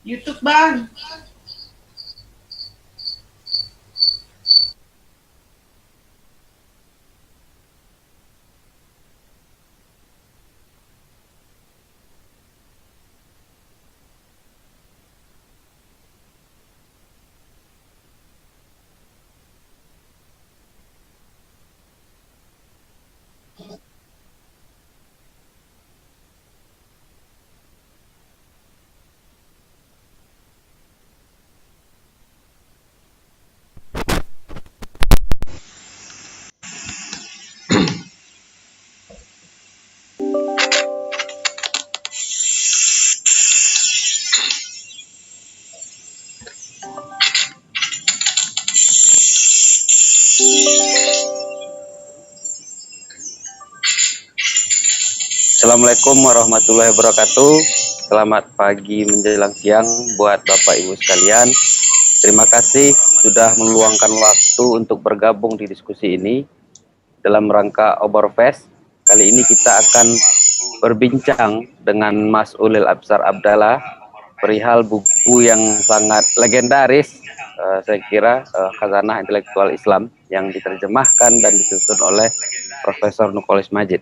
YouTube Bang. Assalamualaikum warahmatullahi wabarakatuh. Selamat pagi menjelang siang buat Bapak Ibu sekalian. Terima kasih sudah meluangkan waktu untuk bergabung di diskusi ini dalam rangka Oborfest. Kali ini kita akan berbincang dengan Mas Ulil Absar Abdallah perihal buku yang sangat legendaris, saya kira Khazanah Intelektual Islam, yang diterjemahkan dan disusun oleh Profesor Nukolis Majid.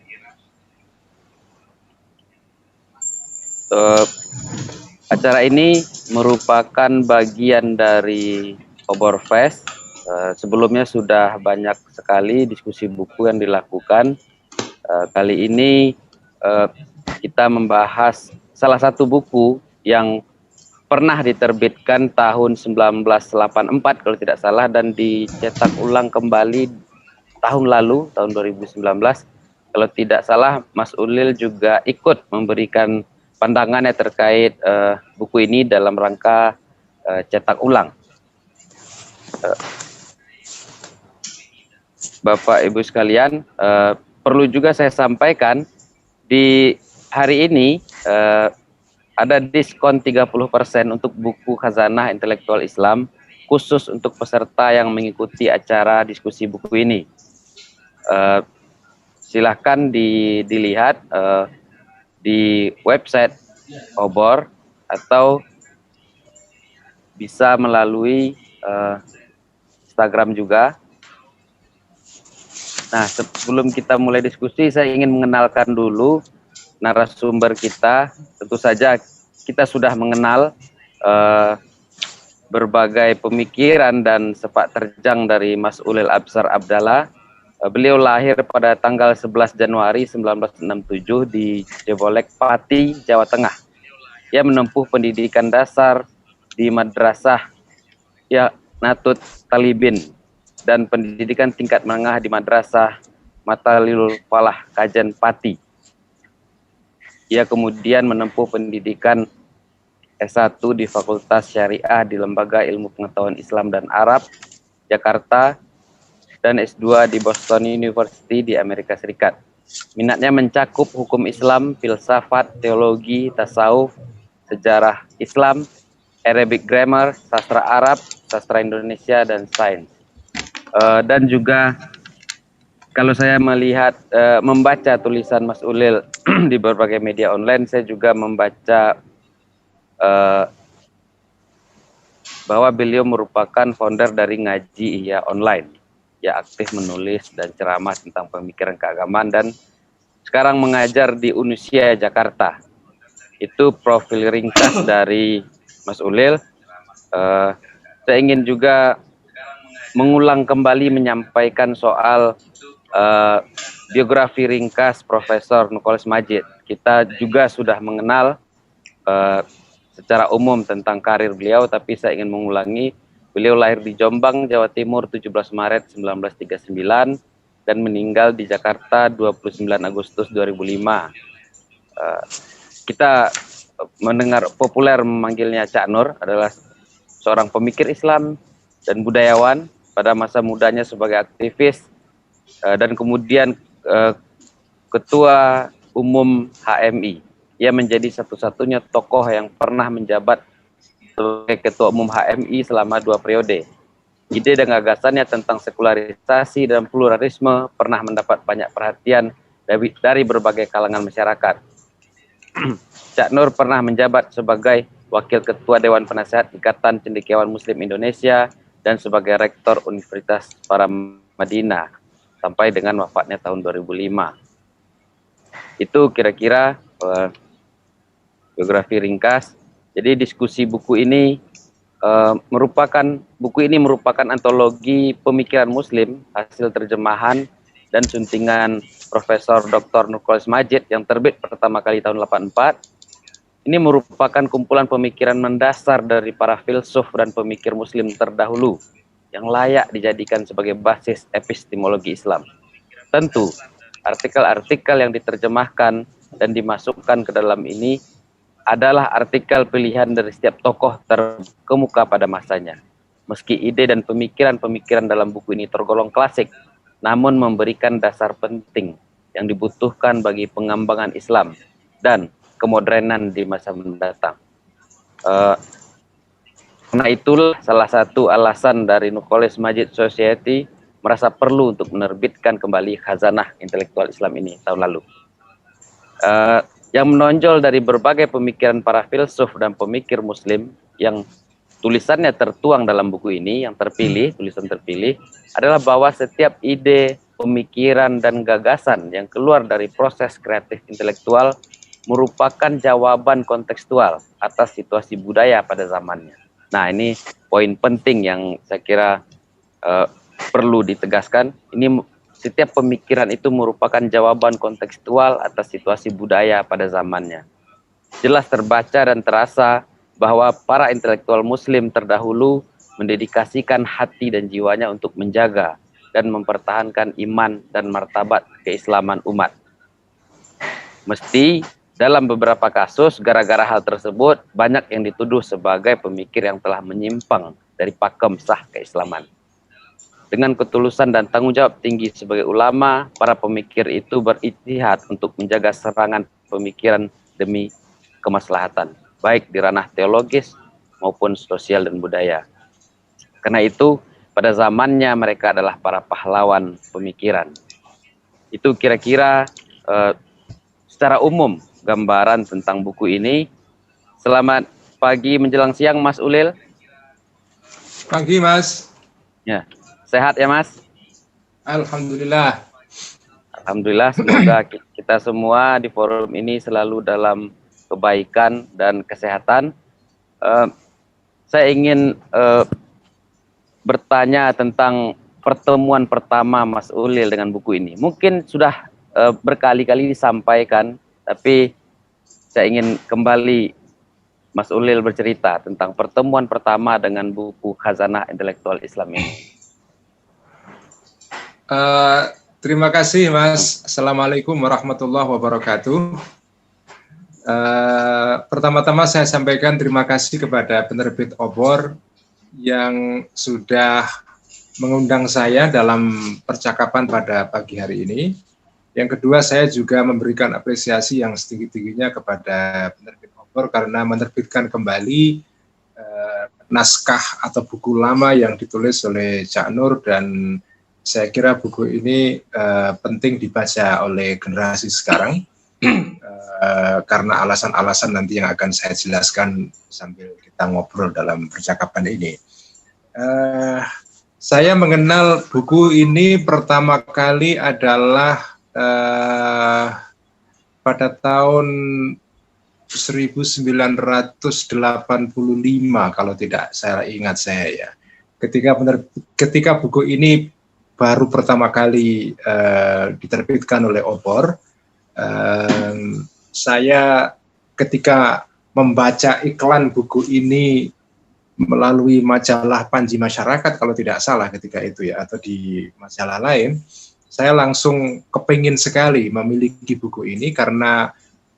Acara ini merupakan bagian dari Oborfest. Sebelumnya sudah banyak sekali diskusi buku yang dilakukan. Kali ini kita membahas salah satu buku yang pernah diterbitkan tahun 1984 kalau tidak salah, dan dicetak ulang kembali tahun lalu, tahun 2019. Kalau tidak salah, Mas Ulil juga ikut memberikan pandangannya terkait buku ini dalam rangka cetak ulang. Bapak Ibu sekalian, perlu juga saya sampaikan di hari ini ada diskon 30% untuk buku Khazanah Intelektual Islam khusus untuk peserta yang mengikuti acara diskusi buku ini. Silahkan dilihat di website Obor atau bisa melalui Instagram juga. Nah, sebelum kita mulai diskusi, saya ingin mengenalkan dulu narasumber kita. Tentu saja kita sudah mengenal berbagai pemikiran dan sepak terjang dari Mas Ulil Absar Abdallah. Beliau lahir pada tanggal 11 Januari 1967 di Jebolek, Pati, Jawa Tengah. Ia menempuh pendidikan dasar di Madrasah Natut Talibin dan pendidikan tingkat menengah di Madrasah Matalil Falah, Kajen, Pati. Ia kemudian menempuh pendidikan S1 di Fakultas Syariah di Lembaga Ilmu Pengetahuan Islam dan Arab, Jakarta, dan S2 di Boston University di Amerika Serikat. Minatnya mencakup hukum Islam, filsafat, teologi, tasawuf, sejarah Islam, Arabic grammar, sastra Arab, sastra Indonesia, dan sains. Dan juga kalau saya melihat, membaca tulisan Mas Ulil di berbagai media online, saya juga membaca bahwa beliau merupakan founder dari Ngaji Ihya Online. Ia aktif menulis dan ceramah tentang pemikiran keagamaan dan sekarang mengajar di Unusia, Jakarta. Itu profil ringkas dari Mas Ulil. Saya ingin juga mengulang kembali menyampaikan soal biografi ringkas Profesor Nukolis Majid. Kita juga sudah mengenal secara umum tentang karir beliau, tapi saya ingin mengulangi. Beliau lahir di Jombang, Jawa Timur 17 Maret 1939 dan meninggal di Jakarta 29 Agustus 2005. Kita mendengar populer memanggilnya Cak Nur, adalah seorang pemikir Islam dan budayawan pada masa mudanya sebagai aktivis dan kemudian Ketua Umum HMI. Ia menjadi satu-satunya tokoh yang pernah menjabat sebagai Ketua Umum HMI selama 2 periode. Ide dan gagasannya tentang sekularisasi dan pluralisme pernah mendapat banyak perhatian dari berbagai kalangan masyarakat. Cak Nur pernah menjabat sebagai Wakil Ketua Dewan Penasehat Ikatan Cendekiawan Muslim Indonesia, dan sebagai Rektor Universitas Paramadina sampai dengan wafatnya tahun 2005. Itu kira-kira biografi ringkas. Jadi diskusi buku ini merupakan antologi pemikiran Muslim hasil terjemahan dan suntingan Profesor Dr. Nurkolis Majid yang terbit pertama kali tahun 84. Ini merupakan kumpulan pemikiran mendasar dari para filsuf dan pemikir Muslim terdahulu yang layak dijadikan sebagai basis epistemologi Islam. Tentu, artikel-artikel yang diterjemahkan dan dimasukkan ke dalam ini adalah artikel pilihan dari setiap tokoh terkemuka pada masanya. Meski ide dan pemikiran-pemikiran dalam buku ini tergolong klasik, namun memberikan dasar penting yang dibutuhkan bagi pengembangan Islam dan kemodernan di masa mendatang. Karena itulah salah satu alasan dari Nurkolis Majid Society merasa perlu untuk menerbitkan kembali khazanah intelektual Islam ini tahun lalu. Yang menonjol dari berbagai pemikiran para filsuf dan pemikir Muslim yang tulisannya tertuang dalam buku ini, yang terpilih, tulisan terpilih, adalah bahwa setiap ide, pemikiran, dan gagasan yang keluar dari proses kreatif intelektual merupakan jawaban kontekstual atas situasi budaya pada zamannya. Nah, ini poin penting yang saya kira perlu ditegaskan. Ini setiap pemikiran itu merupakan jawaban kontekstual atas situasi budaya pada zamannya. Jelas terbaca dan terasa bahwa para intelektual Muslim terdahulu mendedikasikan hati dan jiwanya untuk menjaga dan mempertahankan iman dan martabat keislaman umat. Mesti dalam beberapa kasus, gara-gara hal tersebut, banyak yang dituduh sebagai pemikir yang telah menyimpang dari pakem sah keislaman. Dengan ketulusan dan tanggung jawab tinggi sebagai ulama, para pemikir itu berijtihad untuk menjaga serangan pemikiran demi kemaslahatan, baik di ranah teologis maupun sosial dan budaya. Karena itu, pada zamannya mereka adalah para pahlawan pemikiran. Itu kira-kira secara umum gambaran tentang buku ini. Selamat pagi menjelang siang, Mas Ulil. Pagi, Mas. Ya, sehat ya, Mas? Alhamdulillah. Alhamdulillah, semoga kita semua di forum ini selalu dalam kebaikan dan kesehatan. Saya ingin bertanya tentang pertemuan pertama Mas Ulil dengan buku ini. Mungkin sudah berkali-kali disampaikan, tapi saya ingin kembali Mas Ulil bercerita tentang pertemuan pertama dengan buku Khazanah Intelektual Islam ini. Terima kasih, Mas. Assalamualaikum warahmatullahi wabarakatuh. Pertama-tama saya sampaikan terima kasih kepada penerbit Obor yang sudah mengundang saya dalam percakapan pada pagi hari ini. Yang kedua, saya juga memberikan apresiasi yang setinggi-tingginya kepada penerbit Obor karena menerbitkan kembali naskah atau buku lama yang ditulis oleh Cak Nur, dan saya kira buku ini penting dibaca oleh generasi sekarang karena alasan-alasan nanti yang akan saya jelaskan sambil kita ngobrol dalam percakapan ini. Saya mengenal buku ini pertama kali adalah pada tahun 1985 kalau tidak saya ingat saya ya. Ketika buku ini baru pertama kali diterbitkan oleh Obor, saya ketika membaca iklan buku ini melalui majalah Panji Masyarakat kalau tidak salah ketika itu ya, atau di majalah lain, saya langsung kepingin sekali memiliki buku ini karena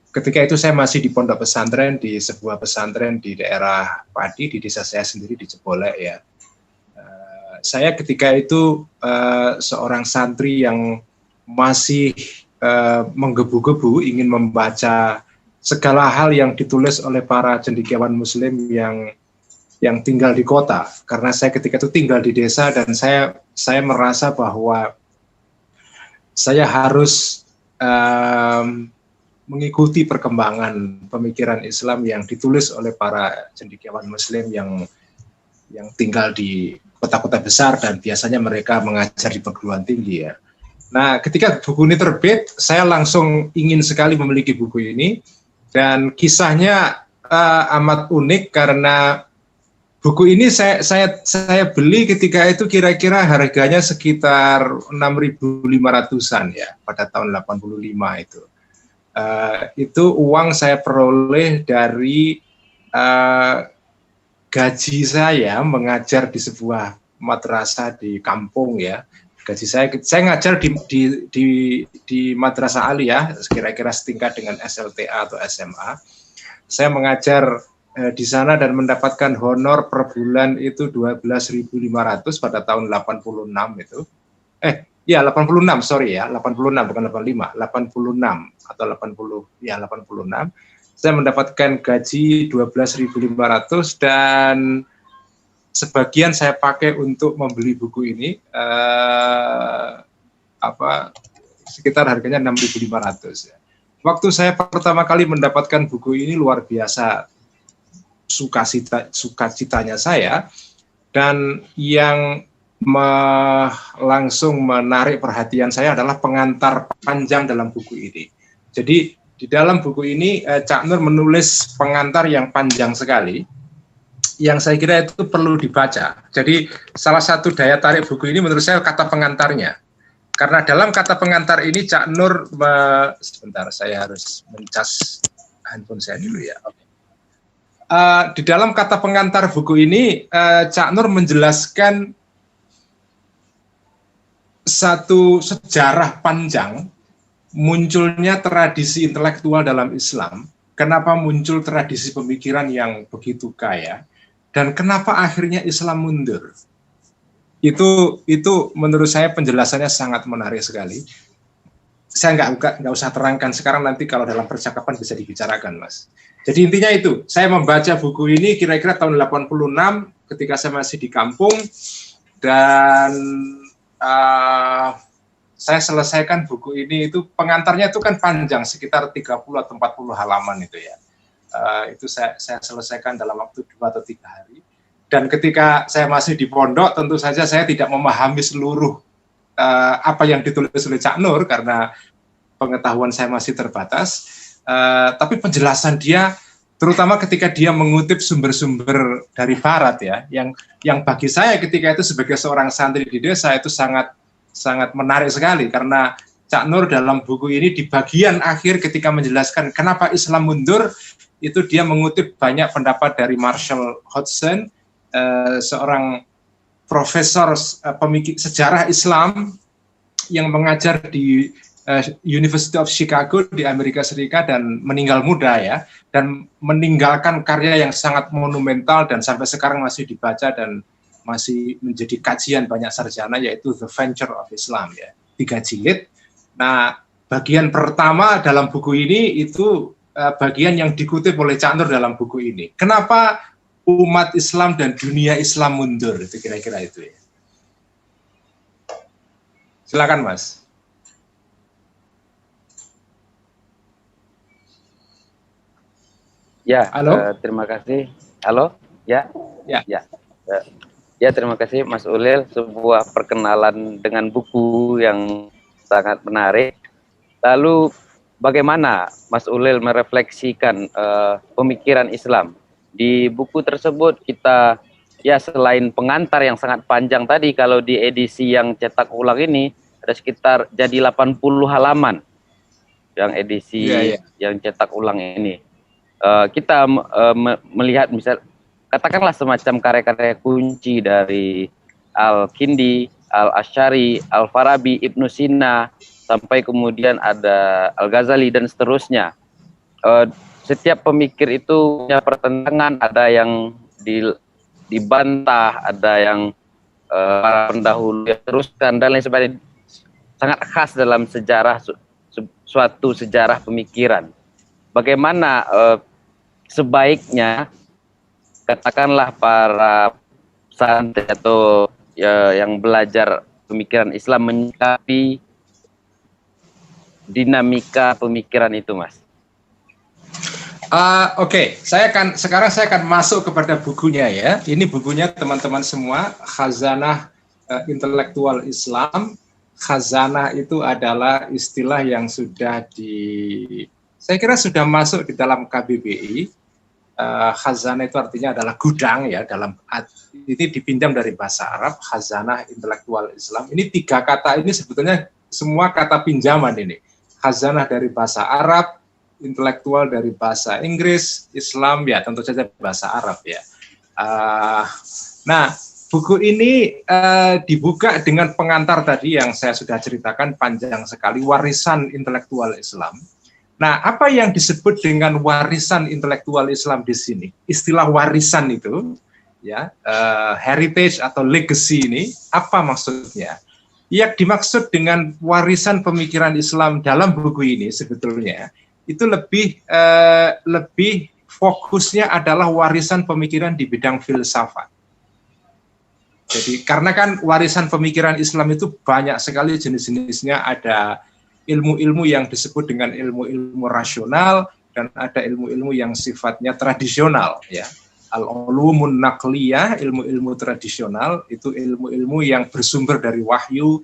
ketika itu saya masih di pondok pesantren, di sebuah pesantren di daerah Padi, di desa saya sendiri di Jebolek ya. Saya ketika itu seorang santri yang masih menggebu-gebu ingin membaca segala hal yang ditulis oleh para cendekiawan Muslim yang tinggal di kota, karena saya ketika itu tinggal di desa dan saya merasa bahwa saya harus mengikuti perkembangan pemikiran Islam yang ditulis oleh para cendekiawan Muslim yang tinggal di kota-kota besar dan biasanya mereka mengajar di perguruan tinggi ya. Nah, ketika buku ini terbit, saya langsung ingin sekali memiliki buku ini dan kisahnya amat unik karena buku ini saya beli ketika itu kira-kira harganya sekitar 6.500-an ya pada tahun 85 itu. Itu uang saya peroleh dari gaji saya mengajar di sebuah madrasah di kampung ya. Gaji saya ngajar di madrasah aliyah kira-kira setingkat dengan SLTA atau SMA. Saya mengajar di sana dan mendapatkan honor per bulan itu 12.500 pada tahun 86 itu. Ya 86, sorry ya, 86 bukan 85, 86 atau 80, ya 86. Saya mendapatkan gaji 12.500 dan sebagian saya pakai untuk membeli buku ini, sekitar harganya 6.500 ya. Waktu saya pertama kali mendapatkan buku ini luar biasa sukacitanya saya, dan yang langsung menarik perhatian saya adalah pengantar panjang dalam buku ini. Jadi di dalam buku ini Cak Nur menulis pengantar yang panjang sekali, yang saya kira itu perlu dibaca. Jadi salah satu daya tarik buku ini menurut saya kata pengantarnya. Karena dalam kata pengantar ini Cak Nur, sebentar saya harus mencas handphone saya dulu ya. Di dalam kata pengantar buku ini Cak Nur menjelaskan satu sejarah panjang munculnya tradisi intelektual dalam Islam, kenapa muncul tradisi pemikiran yang begitu kaya, dan kenapa akhirnya Islam mundur. Itu menurut saya penjelasannya sangat menarik sekali. Saya nggak usah terangkan sekarang, nanti kalau dalam percakapan bisa dibicarakan, Mas. Jadi intinya itu, saya membaca buku ini kira-kira tahun 86 ketika saya masih di kampung, dan saya selesaikan buku ini. Itu pengantarnya itu kan panjang, sekitar 30 atau 40 halaman itu ya. Itu saya selesaikan dalam waktu 2 atau 3 hari. Dan ketika saya masih di pondok, tentu saja saya tidak memahami seluruh apa yang ditulis oleh Cak Nur karena pengetahuan saya masih terbatas. Tapi penjelasan dia, terutama ketika dia mengutip sumber-sumber dari barat ya, yang bagi saya ketika itu sebagai seorang santri di desa itu sangat menarik sekali, karena Cak Nur dalam buku ini di bagian akhir ketika menjelaskan kenapa Islam mundur, itu dia mengutip banyak pendapat dari Marshall Hodgson, seorang profesor pemikir sejarah Islam yang mengajar di University of Chicago di Amerika Serikat dan meninggal muda ya, dan meninggalkan karya yang sangat monumental dan sampai sekarang masih dibaca dan masih menjadi kajian banyak sarjana, yaitu The Venture of Islam ya, 3 jilid. Nah, bagian pertama dalam buku ini itu bagian yang dikutip oleh Cak Nur dalam buku ini. Kenapa umat Islam dan dunia Islam mundur? Itu kira-kira itu ya. Silakan, Mas. Ya, halo. Terima kasih. Halo, ya. Ya, terima kasih Mas Ulil, sebuah perkenalan dengan buku yang sangat menarik. Lalu bagaimana Mas Ulil merefleksikan pemikiran Islam? Di buku tersebut kita, ya selain pengantar yang sangat panjang tadi, kalau di edisi yang cetak ulang ini ada sekitar jadi 80 halaman yang edisi yang cetak ulang ini. Kita melihat misal katakanlah semacam karya-karya kunci dari Al-Kindi, Al-Asy'ari, Al-Farabi, Ibnu Sina, sampai kemudian ada Al-Ghazali dan seterusnya. Setiap pemikir itu punya pertentangan, ada yang dibantah, ada yang para pendahulu yang teruskan dan lain sebagainya. Sangat khas dalam sejarah, suatu sejarah pemikiran. Bagaimana sebaiknya katakanlah para santri atau yang belajar pemikiran Islam menyikapi dinamika pemikiran itu, Mas? Oke, sekarang saya akan masuk kepada bukunya ya. Ini bukunya teman-teman semua, Khazanah Intelektual Islam. Khazanah itu adalah istilah yang saya kira sudah masuk di dalam KBBI. Khazanah itu artinya adalah gudang ya, ini dipinjam dari bahasa Arab, Khazanah Intelektual Islam. Ini 3 kata ini sebetulnya semua kata pinjaman ini. Khazanah dari bahasa Arab, intelektual dari bahasa Inggris, Islam ya tentu saja bahasa Arab ya. Nah, buku ini dibuka dengan pengantar tadi yang saya sudah ceritakan panjang sekali, warisan intelektual Islam. Nah, apa yang disebut dengan warisan intelektual Islam di sini? Istilah warisan itu, ya, heritage atau legacy ini, apa maksudnya? Yang dimaksud dengan warisan pemikiran Islam dalam buku ini sebetulnya itu lebih fokusnya adalah warisan pemikiran di bidang filsafat. Jadi karena kan warisan pemikiran Islam itu banyak sekali jenis-jenisnya, ada ilmu-ilmu yang disebut dengan ilmu-ilmu rasional dan ada ilmu-ilmu yang sifatnya tradisional ya. Al-ulumun naqliyah, ilmu-ilmu tradisional itu ilmu-ilmu yang bersumber dari wahyu,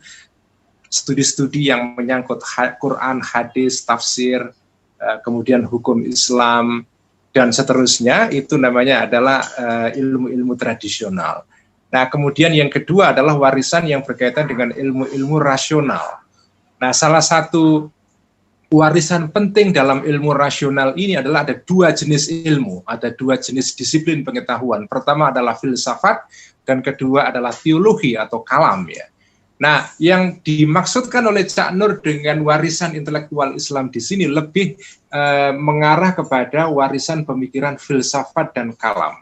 studi-studi yang menyangkut Quran, hadis, tafsir, kemudian hukum Islam dan seterusnya, itu namanya adalah ilmu-ilmu tradisional. Nah, kemudian yang kedua adalah warisan yang berkaitan dengan ilmu-ilmu rasional. Nah, salah satu warisan penting dalam ilmu rasional ini adalah ada 2 jenis ilmu, ada 2 jenis disiplin pengetahuan. Pertama adalah filsafat dan kedua adalah teologi atau kalam ya. Nah, yang dimaksudkan oleh Cak Nur dengan warisan intelektual Islam di sini lebih mengarah kepada warisan pemikiran filsafat dan kalam.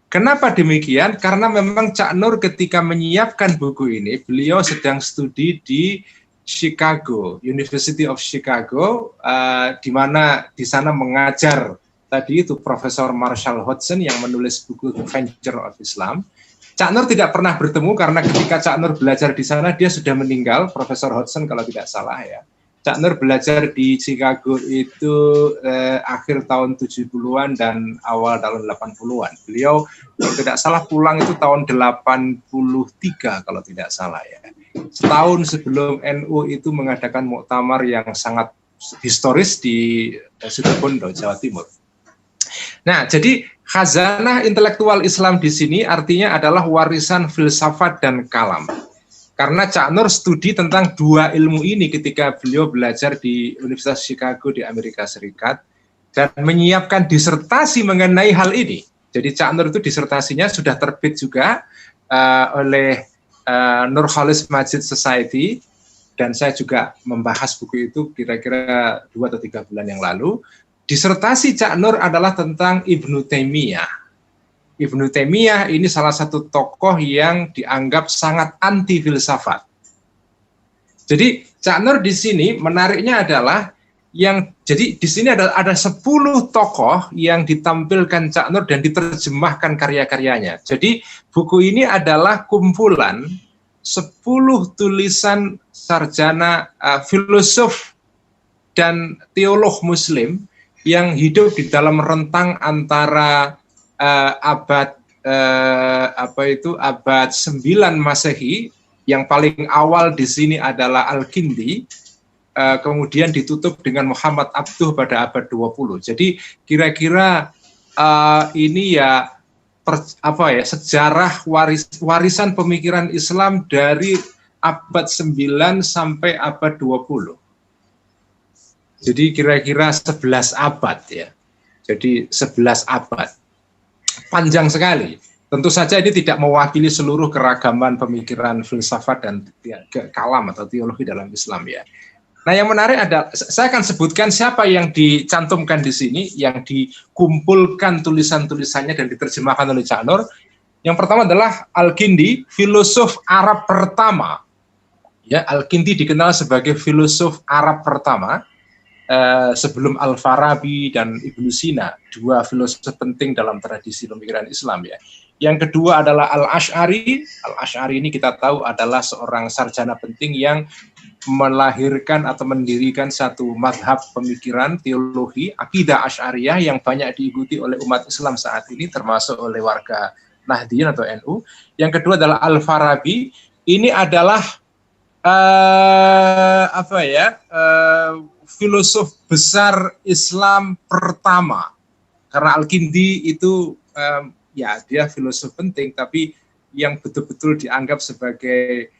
Kenapa demikian? Karena memang Cak Nur ketika menyiapkan buku ini, beliau sedang studi di Chicago, University of Chicago, di mana di sana mengajar tadi itu Profesor Marshall Hodgson yang menulis buku The Venture of Islam. Cak Nur tidak pernah bertemu karena ketika Cak Nur belajar di sana dia sudah meninggal, Profesor Hodgson kalau tidak salah ya. Cak Nur belajar di Chicago itu akhir tahun 70-an dan awal tahun 80-an. Beliau kalau tidak salah pulang itu tahun 83 kalau tidak salah ya. Setahun sebelum NU itu mengadakan muktamar yang sangat historis di Situbondo, Jawa Timur. Nah, jadi khazanah intelektual Islam di sini artinya adalah warisan filsafat dan kalam. Karena Cak Nur studi tentang 2 ilmu ini ketika beliau belajar di Universitas Chicago di Amerika Serikat dan menyiapkan disertasi mengenai hal ini. Jadi Cak Nur itu disertasinya sudah terbit juga oleh Nurholis Majid Society, dan saya juga membahas buku itu kira-kira 2 atau 3 bulan yang lalu. Disertasi Cak Nur adalah tentang Ibnu Taimiyah. Ibnu Taimiyah ini salah satu tokoh yang dianggap sangat anti filsafat. Jadi Cak Nur di sini menariknya adalah jadi di sini ada 10 tokoh yang ditampilkan Cak Nur dan diterjemahkan karya-karyanya. Jadi buku ini adalah kumpulan 10 tulisan sarjana filosof dan teolog Muslim yang hidup di dalam rentang antara abad 9 Masehi, yang paling awal di sini adalah Al-Kindi, kemudian ditutup dengan Muhammad Abduh pada abad 20. Jadi kira-kira ini ya sejarah warisan pemikiran Islam dari abad 9 sampai abad 20. Jadi kira-kira 11 abad ya. Jadi 11 abad. Panjang sekali. Tentu saja ini tidak mewakili seluruh keragaman pemikiran filsafat dan kalam atau teologi dalam Islam ya. Nah, yang menarik adalah saya akan sebutkan siapa yang dicantumkan di sini, yang dikumpulkan tulisan-tulisannya dan diterjemahkan oleh Cak Nur. Yang pertama adalah Al-Kindi, filosof Arab pertama. Ya, Al-Kindi dikenal sebagai filosof Arab pertama. sebelum Al-Farabi dan Ibnu Sina, dua filosof penting dalam tradisi pemikiran Islam ya. Yang kedua adalah Al-Asy'ari. Al-Asy'ari ini kita tahu adalah seorang sarjana penting yang melahirkan atau mendirikan satu mazhab pemikiran teologi akidah Asy'ariyah yang banyak diikuti oleh umat Islam saat ini, termasuk oleh warga Nahdliyin atau NU. Yang kedua adalah Al-Farabi. Ini adalah filosof besar Islam pertama, karena Al-Kindi itu dia filosof penting, tapi yang betul-betul dianggap sebagai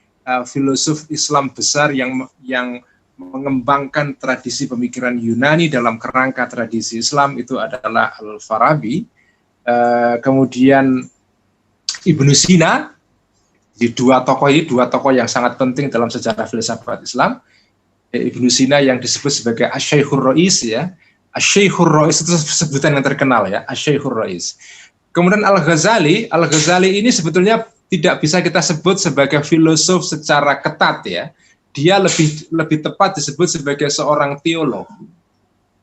filosof Islam besar yang mengembangkan tradisi pemikiran Yunani dalam kerangka tradisi Islam itu adalah Al-Farabi. Kemudian Ibnu Sina. Di dua tokoh yang sangat penting dalam sejarah filsafat Islam. Ibnu Sina yang disebut sebagai Asy-Syaikhur Ra'is ya. Asy-Syaikhur Ra'is itu sebutan yang terkenal ya, Asy-Syaikhur Ra'is. Kemudian Al-Ghazali ini sebetulnya tidak bisa kita sebut sebagai filosof secara ketat ya. Dia lebih tepat disebut sebagai seorang teolog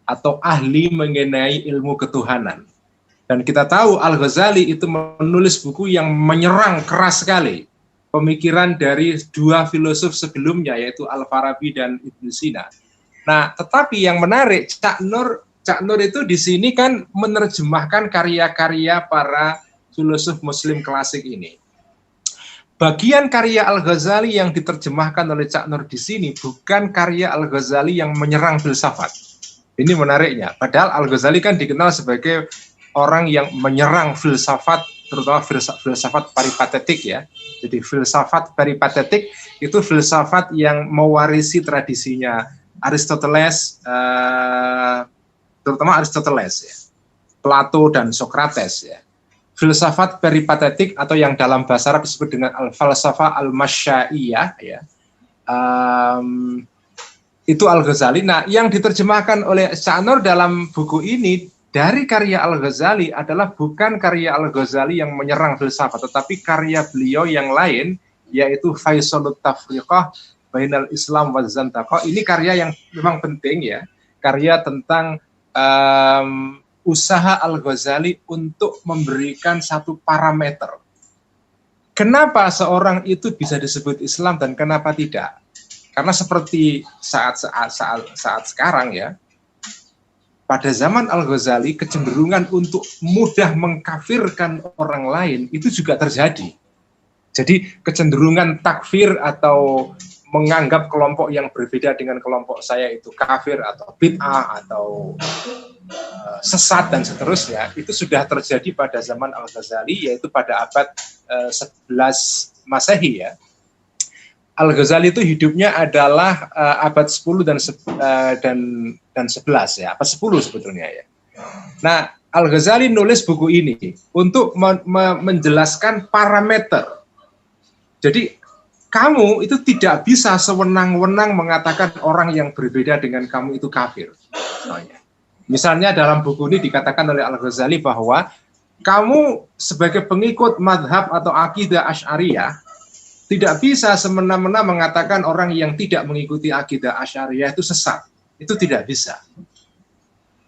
atau ahli mengenai ilmu ketuhanan. Dan kita tahu Al-Ghazali itu menulis buku yang menyerang keras sekali pemikiran dari dua filosof sebelumnya, yaitu Al-Farabi dan Ibnu Sina. Nah, tetapi yang menarik, Cak Nur itu di sini kan menerjemahkan karya-karya para filosof Muslim klasik ini. Bagian karya Al-Ghazali yang diterjemahkan oleh Cak Nur di sini bukan karya Al-Ghazali yang menyerang filsafat. Ini menariknya. Padahal Al-Ghazali kan dikenal sebagai orang yang menyerang filsafat, terutama filsafat peripatetik ya. Jadi filsafat peripatetik itu filsafat yang mewarisi tradisinya Aristoteles, terutama Aristoteles ya, Plato dan Socrates ya. Filsafat peripatetik atau yang dalam bahasa Arab disebut dengan al-falsafah al-masyaiyah ya. Itu Al-Ghazali. Nah, yang diterjemahkan oleh Cak Nur dalam buku ini dari karya Al-Ghazali adalah bukan karya Al-Ghazali yang menyerang filsafat, tetapi karya beliau yang lain, yaitu Faisalut Tafriqah Bainal Islam wa Zantaqah. Ini karya yang memang penting ya, karya tentang usaha Al-Ghazali untuk memberikan satu parameter. Kenapa seorang itu bisa disebut Islam dan kenapa tidak? Karena seperti saat sekarang ya, pada zaman Al-Ghazali, kecenderungan untuk mudah mengkafirkan orang lain itu juga terjadi. Jadi kecenderungan takfir atau menganggap kelompok yang berbeda dengan kelompok saya itu kafir atau bid'ah atau sesat dan seterusnya, itu sudah terjadi pada zaman Al-Ghazali, yaitu pada abad 11 Masehi ya. Al-Ghazali itu hidupnya adalah abad 10 dan 11 ya, abad 10 sebetulnya ya. Nah, Al-Ghazali nulis buku ini untuk menjelaskan parameter. Jadi kamu itu tidak bisa sewenang-wenang mengatakan orang yang berbeda dengan kamu itu kafir. Misalnya dalam buku ini dikatakan oleh Al-Ghazali bahwa kamu sebagai pengikut madhab atau akidah Asy'ariyah tidak bisa semena-mena mengatakan orang yang tidak mengikuti akidah Asy'ariyah itu sesat. Itu tidak bisa.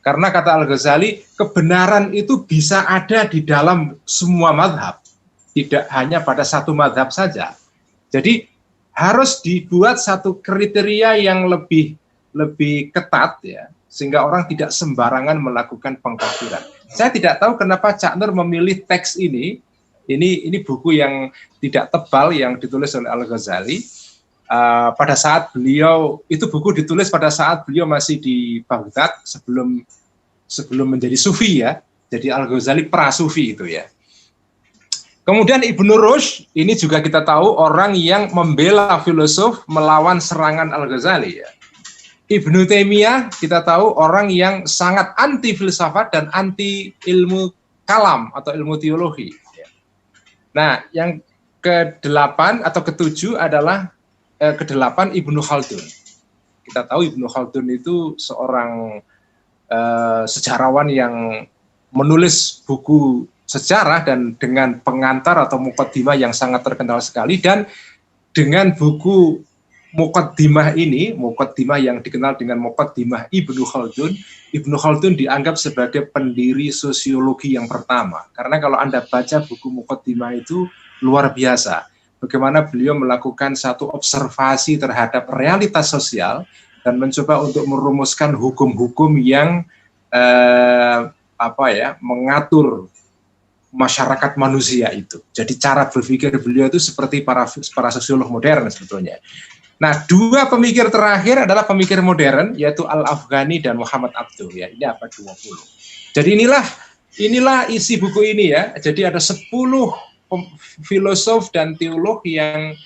Karena kata Al-Ghazali, kebenaran itu bisa ada di dalam semua madhab. Tidak hanya pada satu madhab saja. Jadi harus dibuat satu kriteria yang lebih ketat ya, sehingga orang tidak sembarangan melakukan pengkafiran. Saya tidak tahu kenapa Cak Nur memilih teks ini. Ini buku yang tidak tebal yang ditulis oleh Al-Ghazali. Pada saat beliau, itu buku ditulis pada saat beliau masih di Baghdad sebelum menjadi sufi ya. Jadi Al-Ghazali pra-sufi itu ya. Kemudian Ibnu Rushd, ini juga kita tahu orang yang membela filosof melawan serangan Al-Ghazali ya. Ibnu Taimiyah kita tahu orang yang sangat anti filsafat dan anti ilmu kalam atau ilmu teologi. Nah, yang ke-8 atau ke-7 adalah ke-8 Ibnu Khaldun. Kita tahu Ibnu Khaldun itu seorang sejarawan yang menulis buku sejarah dan dengan pengantar atau muqaddimah yang sangat terkenal sekali, dan dengan buku Muqaddimah yang dikenal dengan Muqaddimah Ibnu Khaldun. Ibnu Khaldun dianggap sebagai pendiri sosiologi yang pertama. Karena kalau Anda baca buku Muqaddimah itu luar biasa. Bagaimana beliau melakukan satu observasi terhadap realitas sosial dan mencoba untuk merumuskan hukum-hukum yang mengatur masyarakat manusia itu. Jadi cara berpikir beliau itu seperti para sosiolog modern sebetulnya. Nah, dua pemikir terakhir adalah pemikir modern, yaitu Al-Afghani dan Muhammad Abduh. Ya, ini abad 20. Jadi inilah isi buku ini ya. Jadi ada 10 filosof dan teolog yang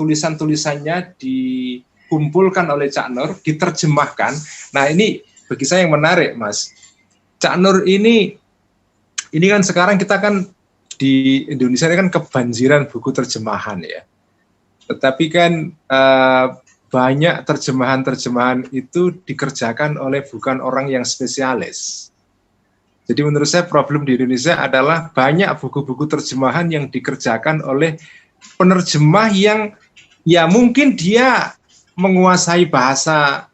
tulisan-tulisannya dikumpulkan oleh Cak Nur, diterjemahkan. Nah, ini bagi saya yang menarik, Mas. Cak Nur ini kan sekarang kita kan di Indonesia ini kan kebanjiran buku terjemahan ya. Tetapi kan banyak terjemahan-terjemahan itu dikerjakan oleh bukan orang yang spesialis. Jadi menurut saya problem di Indonesia adalah banyak buku-buku terjemahan yang dikerjakan oleh penerjemah yang ya mungkin dia menguasai bahasa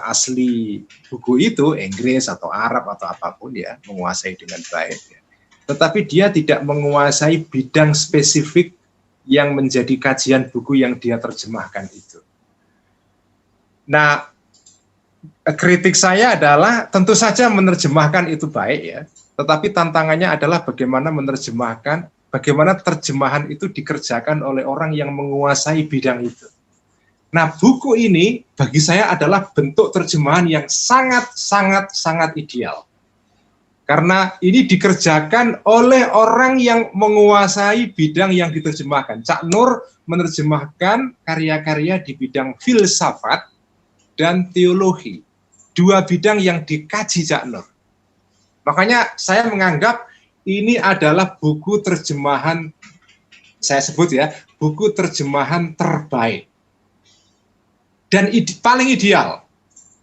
asli buku itu, Inggris atau Arab atau apapun ya, menguasai dengan baik. Ya. Tetapi dia tidak menguasai bidang spesifik yang menjadi kajian buku yang dia terjemahkan itu. Nah, kritik saya adalah tentu saja menerjemahkan itu baik ya, tetapi tantangannya adalah bagaimana terjemahan itu dikerjakan oleh orang yang menguasai bidang itu. Nah, buku ini bagi saya adalah bentuk terjemahan yang sangat ideal. Karena ini dikerjakan oleh orang yang menguasai bidang yang diterjemahkan. Cak Nur menerjemahkan karya-karya di bidang filsafat dan teologi. Dua bidang yang dikaji Cak Nur. Makanya saya menganggap ini adalah buku terjemahan, saya sebut ya, buku terjemahan terbaik. Dan paling ideal.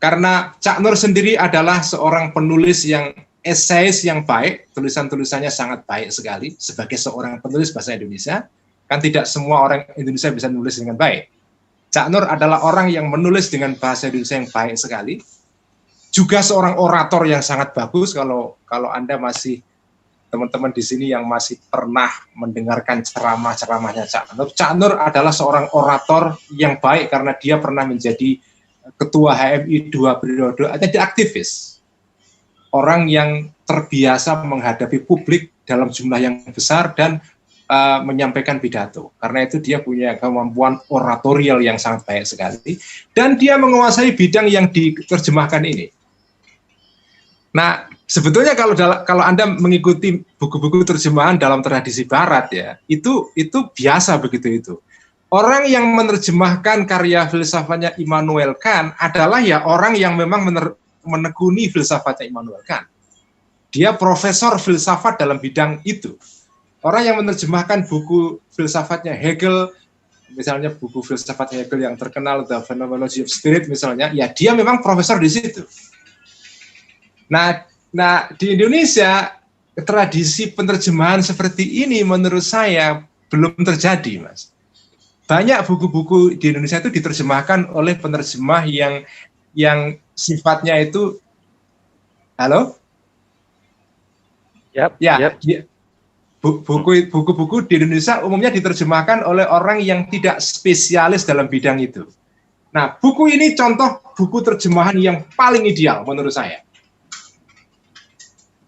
Karena Cak Nur sendiri adalah seorang penulis yang eseis yang baik, tulisan-tulisannya sangat baik sekali sebagai seorang penulis bahasa Indonesia. Kan tidak semua orang Indonesia bisa menulis dengan baik. Cak Nur adalah orang yang menulis dengan bahasa Indonesia yang baik sekali. Juga seorang orator yang sangat bagus. Kalau Anda masih, teman-teman di sini yang masih pernah mendengarkan ceramah-ceramahnya Cak Nur adalah seorang orator yang baik karena dia pernah menjadi ketua HMI 2 periode, jadi aktivis. Orang yang terbiasa menghadapi publik dalam jumlah yang besar dan menyampaikan pidato. Karena itu dia punya kemampuan oratorial yang sangat baik sekali. Dan dia menguasai bidang yang diterjemahkan ini. Nah, sebetulnya kalau Anda mengikuti buku-buku terjemahan dalam tradisi Barat ya, itu biasa begitu itu. Orang yang menerjemahkan karya filsafatnya Immanuel Kant adalah ya orang yang memang menekuni filsafatnya Immanuel Kant. Dia profesor filsafat dalam bidang itu. Orang yang menerjemahkan buku filsafatnya Hegel, misalnya buku filsafat Hegel yang terkenal The Phenomenology of Spirit misalnya, ya dia memang profesor di situ. Nah di Indonesia tradisi penerjemahan seperti ini menurut saya belum terjadi, Mas. Banyak buku-buku di Indonesia itu diterjemahkan oleh penerjemah yang sifatnya itu, halo? Yep. Buku-buku di Indonesia umumnya diterjemahkan oleh orang yang tidak spesialis dalam bidang itu. Nah, buku ini contoh buku terjemahan yang paling ideal menurut saya.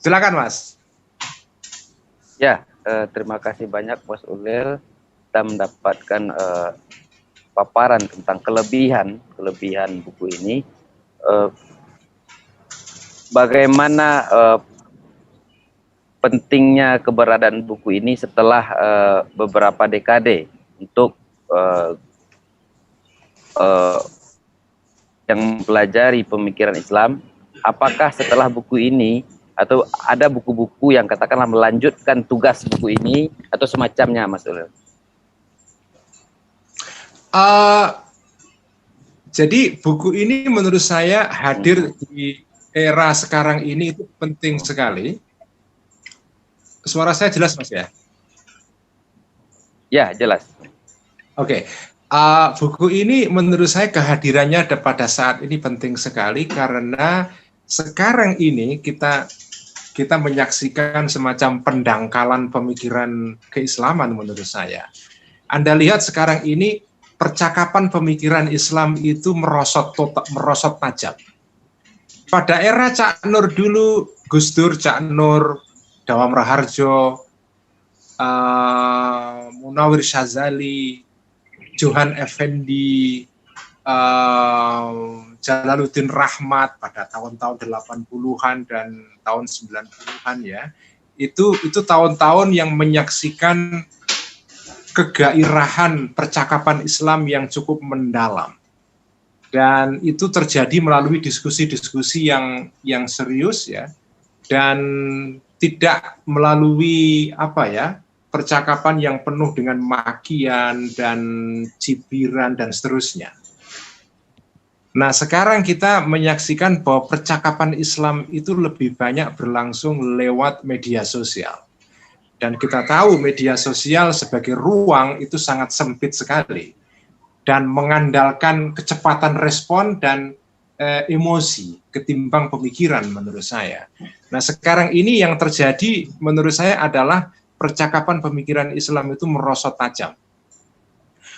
Silakan, Mas. Ya, terima kasih banyak, Mas Ulil. Kita mendapatkan paparan tentang kelebihan buku ini. Bagaimana pentingnya keberadaan buku ini setelah beberapa dekade untuk yang mempelajari pemikiran Islam. Apakah setelah buku ini atau ada buku-buku yang katakanlah melanjutkan tugas buku ini atau semacamnya, Mas Ulil? Jadi buku ini menurut saya hadir di era sekarang ini itu penting sekali. Suara saya jelas, Mas ya? Ya, jelas. Oke. Buku ini menurut saya kehadirannya pada saat ini penting sekali karena sekarang ini kita menyaksikan semacam pendangkalan pemikiran keislaman menurut saya. Anda lihat sekarang ini percakapan pemikiran Islam itu merosot tajam. Pada era Cak Nur dulu, Gus Dur, Cak Nur, Dawam Raharjo, Munawir Syazali, Johan Effendi, Jalaluddin Rahmat pada tahun-tahun 80-an dan tahun 90-an ya. Itu tahun-tahun yang menyaksikan kegairahan percakapan Islam yang cukup mendalam. Dan itu terjadi melalui diskusi-diskusi yang serius ya, dan tidak melalui percakapan yang penuh dengan makian dan cibiran dan seterusnya. Nah, sekarang kita menyaksikan bahwa percakapan Islam itu lebih banyak berlangsung lewat media sosial. Dan kita tahu media sosial sebagai ruang itu sangat sempit sekali. Dan mengandalkan kecepatan respon dan emosi ketimbang pemikiran menurut saya. Nah, sekarang ini yang terjadi menurut saya adalah percakapan pemikiran Islam itu merosot tajam.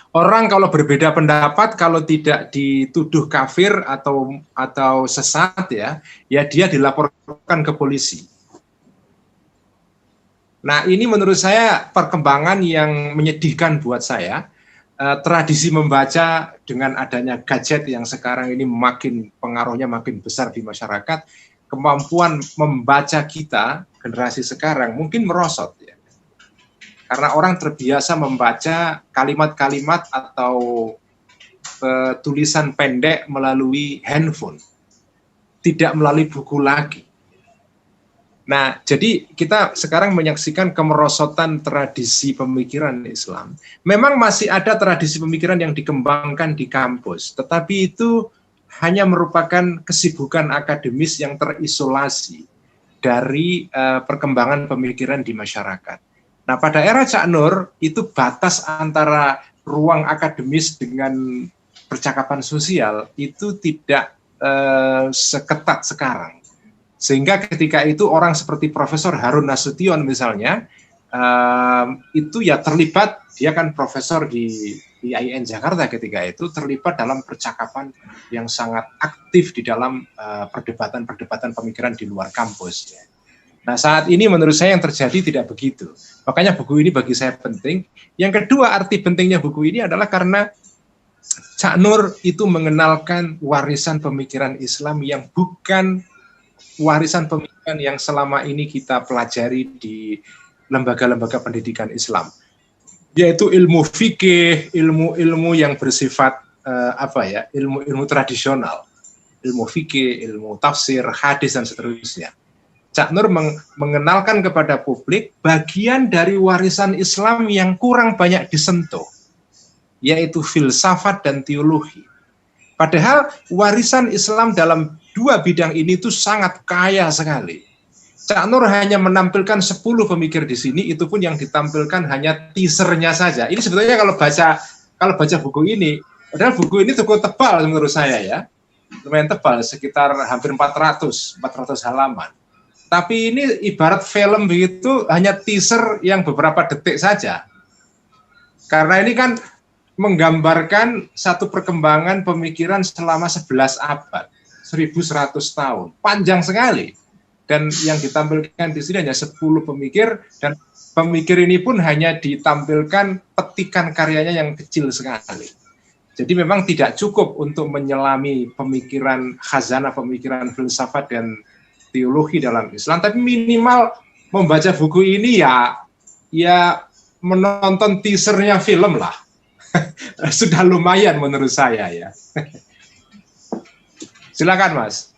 Orang kalau berbeda pendapat, kalau tidak dituduh kafir atau sesat ya dia dilaporkan ke polisi. Nah, ini menurut saya perkembangan yang menyedihkan buat saya. Tradisi membaca dengan adanya gadget yang sekarang ini pengaruhnya makin besar di masyarakat, kemampuan membaca kita generasi sekarang mungkin merosot ya. Karena orang terbiasa membaca kalimat-kalimat atau tulisan pendek melalui handphone, tidak melalui buku lagi. Nah, jadi kita sekarang menyaksikan kemerosotan tradisi pemikiran Islam. Memang masih ada tradisi pemikiran yang dikembangkan di kampus, tetapi itu hanya merupakan kesibukan akademis yang terisolasi dari perkembangan pemikiran di masyarakat. Nah, pada era Cak Nur, itu batas antara ruang akademis dengan percakapan sosial itu tidak seketat sekarang. Sehingga ketika itu orang seperti Profesor Harun Nasution misalnya, itu ya terlibat, dia kan profesor di IAIN Jakarta ketika itu, terlibat dalam percakapan yang sangat aktif di dalam perdebatan-perdebatan pemikiran di luar kampus. Nah, saat ini menurut saya yang terjadi tidak begitu. Makanya buku ini bagi saya penting. Yang kedua, arti pentingnya buku ini adalah karena Cak Nur itu mengenalkan warisan pemikiran Islam yang bukan warisan pemikiran yang selama ini kita pelajari di lembaga-lembaga pendidikan Islam, yaitu ilmu fikih, ilmu-ilmu yang bersifat ilmu tradisional, ilmu fikih, ilmu tafsir, hadis dan seterusnya. Cak Nur mengenalkan kepada publik bagian dari warisan Islam yang kurang banyak disentuh, yaitu filsafat dan teologi. Padahal warisan Islam dalam dua bidang ini itu sangat kaya sekali. Cak Nur hanya menampilkan 10 pemikir di sini, itu pun yang ditampilkan hanya teasernya saja. Ini sebetulnya kalau baca buku ini, padahal buku ini cukup tebal menurut saya ya. Lumayan tebal, sekitar hampir 400 halaman. Tapi ini ibarat film begitu, hanya teaser yang beberapa detik saja. Karena ini kan menggambarkan satu perkembangan pemikiran selama 11 abad, 1100 tahun, panjang sekali. Dan yang ditampilkan di sini hanya 10 pemikir, dan pemikir ini pun hanya ditampilkan petikan karyanya yang kecil sekali. Jadi memang tidak cukup untuk menyelami pemikiran khazanah, pemikiran filsafat dan teologi dalam Islam, tapi minimal membaca buku ini ya menonton teasernya film lah. Sudah lumayan menurut saya ya. Silakan Mas.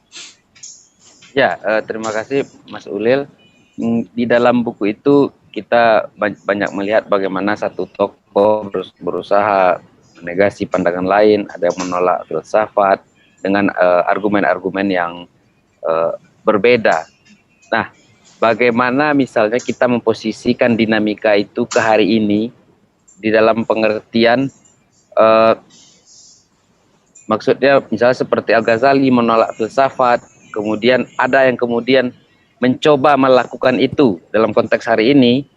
Ya, terima kasih Mas Ulil. Di dalam buku itu kita banyak melihat bagaimana satu tokoh berusaha menegasi pandangan lain, ada yang menolak filsafat dengan argumen-argumen yang berbeda. Nah, bagaimana misalnya kita memposisikan dinamika itu ke hari ini di dalam pengertian Maksudnya misalnya seperti Al-Ghazali menolak filsafat, kemudian ada yang kemudian mencoba melakukan itu dalam konteks hari ini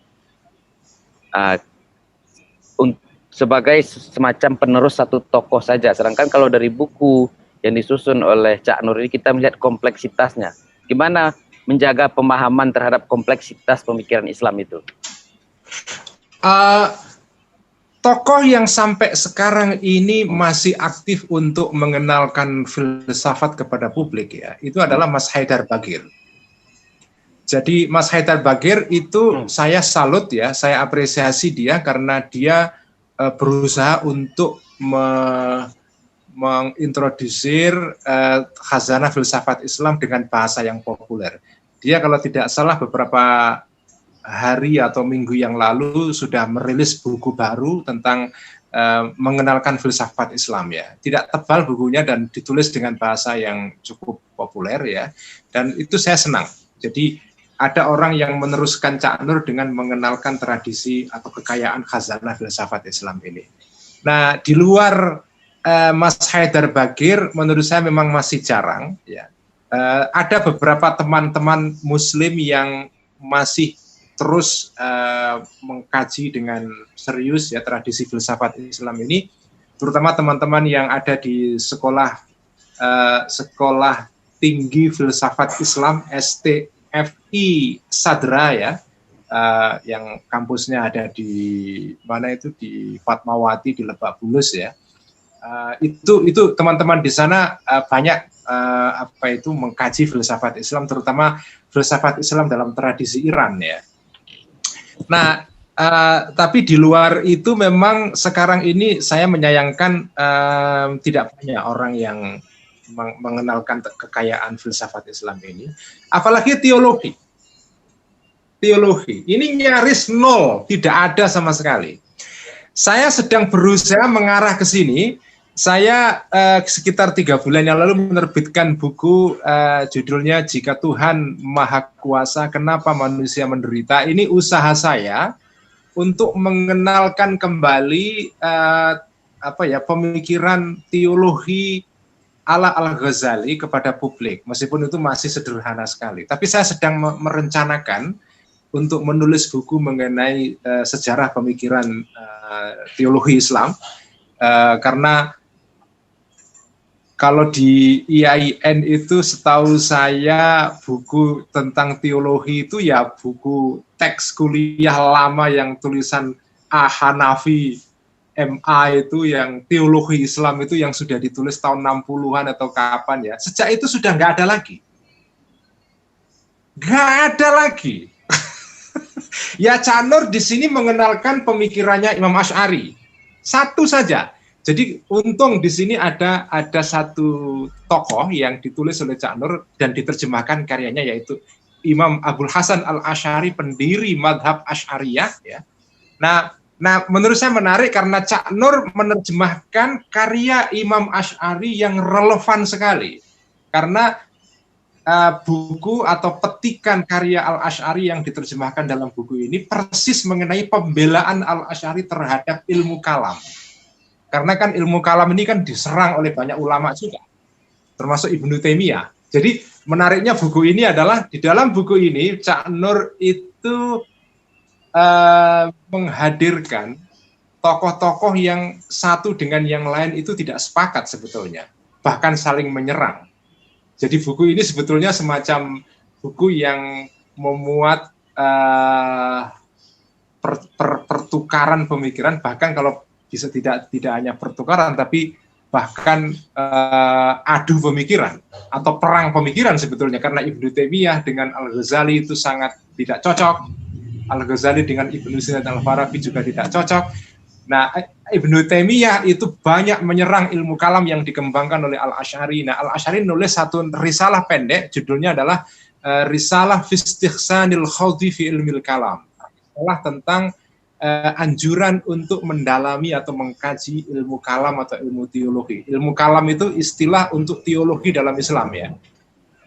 sebagai semacam penerus satu tokoh saja. Sedangkan kalau dari buku yang disusun oleh Cak Nur ini kita melihat kompleksitasnya. Gimana menjaga pemahaman terhadap kompleksitas pemikiran Islam itu? Tokoh yang sampai sekarang ini masih aktif untuk mengenalkan filsafat kepada publik ya, itu adalah Mas Haidar Bagir. Jadi Mas Haidar Bagir itu saya salut ya, saya apresiasi dia karena dia berusaha untuk mengintrodusir khazanah filsafat Islam dengan bahasa yang populer. Dia kalau tidak salah beberapa hari atau minggu yang lalu sudah merilis buku baru tentang mengenalkan filsafat Islam ya. Tidak tebal bukunya dan ditulis dengan bahasa yang cukup populer ya. Dan itu saya senang. Jadi ada orang yang meneruskan Cak Nur dengan mengenalkan tradisi atau kekayaan khazanah filsafat Islam ini. Nah, di luar Mas Haidar Bagir menurut saya memang masih jarang ya. Ada beberapa teman-teman muslim yang masih terus mengkaji dengan serius ya tradisi filsafat Islam ini, terutama teman-teman yang ada di sekolah tinggi filsafat Islam STFI Sadra ya, yang kampusnya ada di mana itu, di Fatmawati di Lebak Bulus ya. Itu teman-teman di sana banyak mengkaji filsafat Islam, terutama filsafat Islam dalam tradisi Iran ya. Nah, tapi di luar itu memang sekarang ini saya menyayangkan tidak banyak orang yang mengenalkan kekayaan filsafat Islam ini, apalagi teologi. Teologi ini nyaris nol, tidak ada sama sekali. Saya sedang berusaha mengarah ke sini. Saya sekitar 3 bulan yang lalu menerbitkan buku judulnya Jika Tuhan Maha Kuasa, Kenapa Manusia Menderita. Ini usaha saya untuk mengenalkan kembali pemikiran teologi ala Al-Ghazali kepada publik, meskipun itu masih sederhana sekali. Tapi saya sedang merencanakan untuk menulis buku mengenai sejarah pemikiran teologi Islam, karena kalau di IAIN itu setahu saya buku tentang teologi itu ya buku teks kuliah lama yang tulisan A. Hanafi MA itu, yang teologi Islam itu yang sudah ditulis tahun 60-an atau kapan ya. Sejak itu sudah nggak ada lagi. Nggak ada lagi. Ya, Cak Nur di sini mengenalkan pemikirannya Imam Asy'ari. Satu saja. Jadi untung di sini ada satu tokoh yang ditulis oleh Cak Nur dan diterjemahkan karyanya, yaitu Imam Abul Hasan Al-Asy'ari, pendiri madhab Asy'ariyah ya. Nah, menurut saya menarik karena Cak Nur menerjemahkan karya Imam Asy'ari yang relevan sekali. Karena buku atau petikan karya Al-Asy'ari yang diterjemahkan dalam buku ini persis mengenai pembelaan Al-Asy'ari terhadap ilmu kalam. Karena kan ilmu kalam ini kan diserang oleh banyak ulama juga, termasuk Ibnu Taimiyah. Jadi menariknya buku ini adalah, di dalam buku ini Cak Nur itu menghadirkan tokoh-tokoh yang satu dengan yang lain itu tidak sepakat sebetulnya, bahkan saling menyerang. Jadi buku ini sebetulnya semacam buku yang memuat pertukaran pemikiran, bahkan kalau bisa tidak hanya pertukaran, tapi bahkan adu pemikiran atau perang pemikiran sebetulnya, karena Ibnu Taimiyah dengan Al-Ghazali itu sangat tidak cocok, Al-Ghazali dengan Ibnu Sina Al-Farabi juga tidak cocok. Nah, Ibnu Taimiyah itu banyak menyerang ilmu kalam yang dikembangkan oleh Al-Asy'ari. Nah, Al-Asy'ari nulis satu risalah pendek, judulnya adalah Risalah fi Istihsanil Khawdi fi Ilmil Kalam. Risalah tentang anjuran untuk mendalami atau mengkaji ilmu kalam atau ilmu teologi. Ilmu kalam itu istilah untuk teologi dalam Islam ya.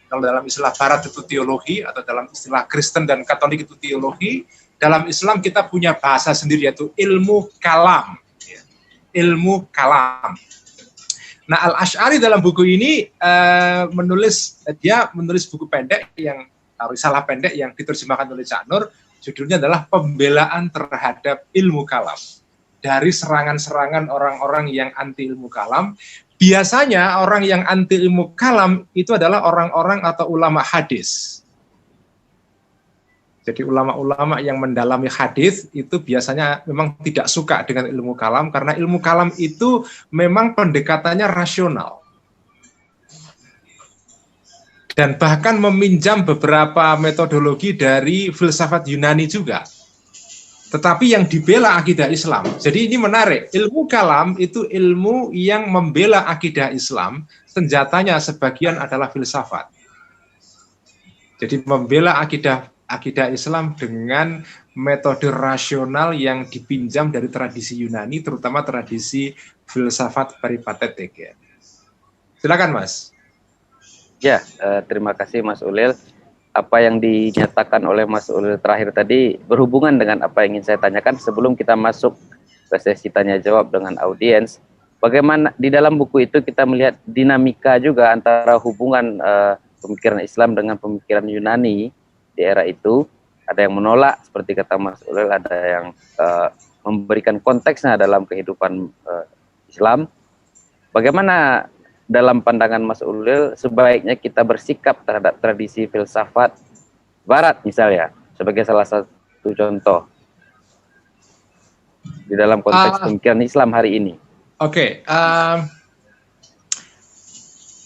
Kalau dalam istilah Barat itu teologi, atau dalam istilah Kristen dan Katolik itu teologi. Dalam Islam kita punya bahasa sendiri, yaitu ilmu kalam. ilmu kalam. Nah, Al-Asy'ari dalam buku ini menulis buku pendek risalah pendek yang diterjemahkan oleh Cak Nur, judulnya adalah Pembelaan Terhadap Ilmu Kalam. Dari serangan-serangan orang-orang yang anti ilmu kalam. Biasanya orang yang anti ilmu kalam itu adalah orang-orang atau ulama hadis. Jadi ulama-ulama yang mendalami hadis itu biasanya memang tidak suka dengan ilmu kalam, karena ilmu kalam itu memang pendekatannya rasional. Dan bahkan meminjam beberapa metodologi dari filsafat Yunani juga. Tetapi yang dibela akidah Islam. Jadi ini menarik, ilmu kalam itu ilmu yang membela akidah Islam, senjatanya sebagian adalah filsafat. Jadi membela akidah Islam dengan metode rasional yang dipinjam dari tradisi Yunani, terutama tradisi filsafat peripatetik. Ya. Silakan, Mas. Ya, terima kasih Mas Ulil. Apa yang dinyatakan oleh Mas Ulil terakhir tadi berhubungan dengan apa yang ingin saya tanyakan sebelum kita masuk ke sesi tanya jawab dengan audiens. Bagaimana di dalam buku itu kita melihat dinamika juga antara hubungan pemikiran Islam dengan pemikiran Yunani di era itu. Ada yang menolak seperti kata Mas Ulil, ada yang memberikan konteksnya dalam kehidupan Islam. Bagaimana dalam pandangan Mas Ulil sebaiknya kita bersikap terhadap tradisi filsafat Barat misalnya sebagai salah satu contoh di dalam konteks pemikiran Islam hari ini? Oke,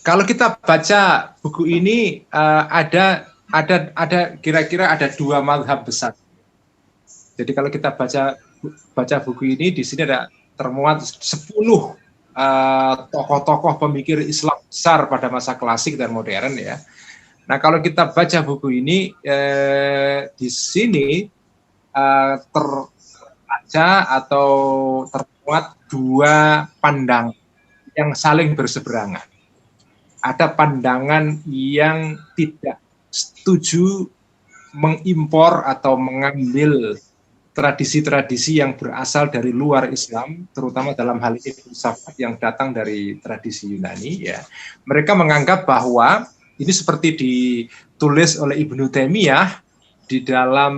kalau kita baca buku ini ada kira-kira ada dua mazhab besar. Jadi kalau kita baca buku ini, di sini ada termuat 10 tokoh-tokoh pemikir Islam besar pada masa klasik dan modern ya. Nah, kalau kita baca buku ini di sini terbaca atau termuat dua pandangan yang saling berseberangan. Ada pandangan yang tidak setuju mengimpor atau mengambil tradisi-tradisi yang berasal dari luar Islam, terutama dalam hal ini filsafat yang datang dari tradisi Yunani. Ya, mereka menganggap bahwa ini seperti ditulis oleh Ibnu Taimiyah di dalam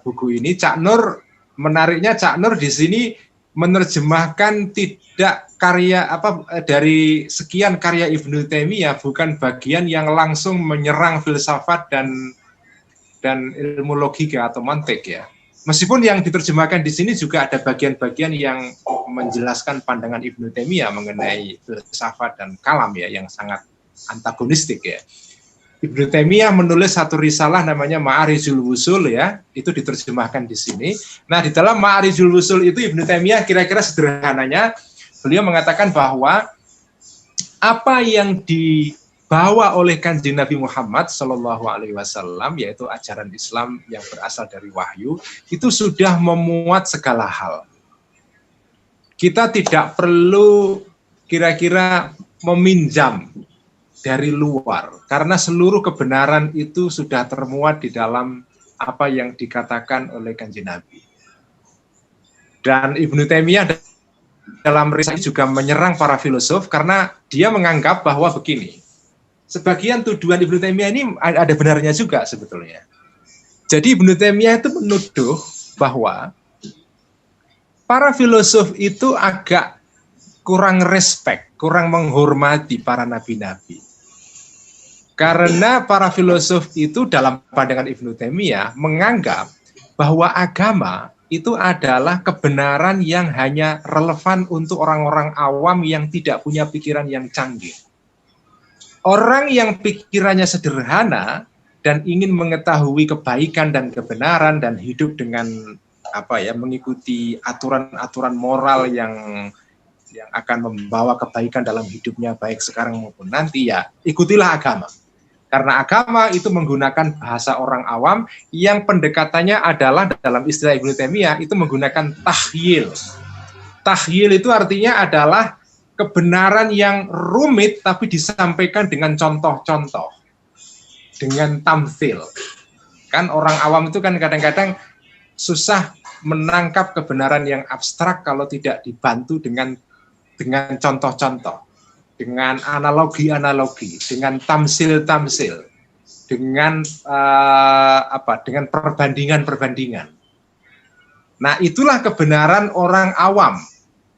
buku ini. Cak Nur menariknya, Cak Nur di sini menerjemahkan tidak dari sekian karya Ibnu Taimiyah, bukan bagian yang langsung menyerang filsafat dan ilmu logika atau mantik ya. Meskipun yang diterjemahkan di sini juga ada bagian-bagian yang menjelaskan pandangan Ibnu Taimiyah mengenai filsafat dan kalam ya, yang sangat antagonistik ya. Ibnu Taimiyah menulis satu risalah namanya Ma'arijul Wusul ya, itu diterjemahkan di sini. Nah, di dalam Ma'arijul Wusul itu Ibnu Taimiyah kira-kira sederhananya beliau mengatakan bahwa apa yang dibawa oleh Kanjeng Nabi Muhammad SAW, yaitu ajaran Islam yang berasal dari wahyu, itu sudah memuat segala hal. Kita tidak perlu kira-kira meminjam dari luar, karena seluruh kebenaran itu sudah termuat di dalam apa yang dikatakan oleh Kanjeng Nabi. Dan Ibnu Taimiyah dalam risalah juga menyerang para filosof karena dia menganggap bahwa begini, sebagian tuduhan Ibnu Taimiyah ini ada benarnya juga sebetulnya. Jadi Ibnu Taimiyah itu menuduh bahwa para filosof itu agak kurang respect, kurang menghormati para nabi-nabi. Karena para filosof itu dalam pandangan Ibnu Taimiyah menganggap bahwa agama itu adalah kebenaran yang hanya relevan untuk orang-orang awam yang tidak punya pikiran yang canggih. Orang yang pikirannya sederhana dan ingin mengetahui kebaikan dan kebenaran dan hidup dengan mengikuti aturan-aturan moral yang akan membawa kebaikan dalam hidupnya baik sekarang maupun nanti, ya ikutilah agama. Karena agama itu menggunakan bahasa orang awam yang pendekatannya adalah dalam istilah Ibnu Taimiyah itu menggunakan tahyil. Tahyil itu artinya adalah kebenaran yang rumit tapi disampaikan dengan contoh-contoh, dengan tamthil. Kan orang awam itu kan kadang-kadang susah menangkap kebenaran yang abstrak kalau tidak dibantu dengan contoh-contoh, dengan analogi-analogi, dengan tamsil-tamsil, dengan dengan perbandingan-perbandingan. Nah, itulah kebenaran orang awam.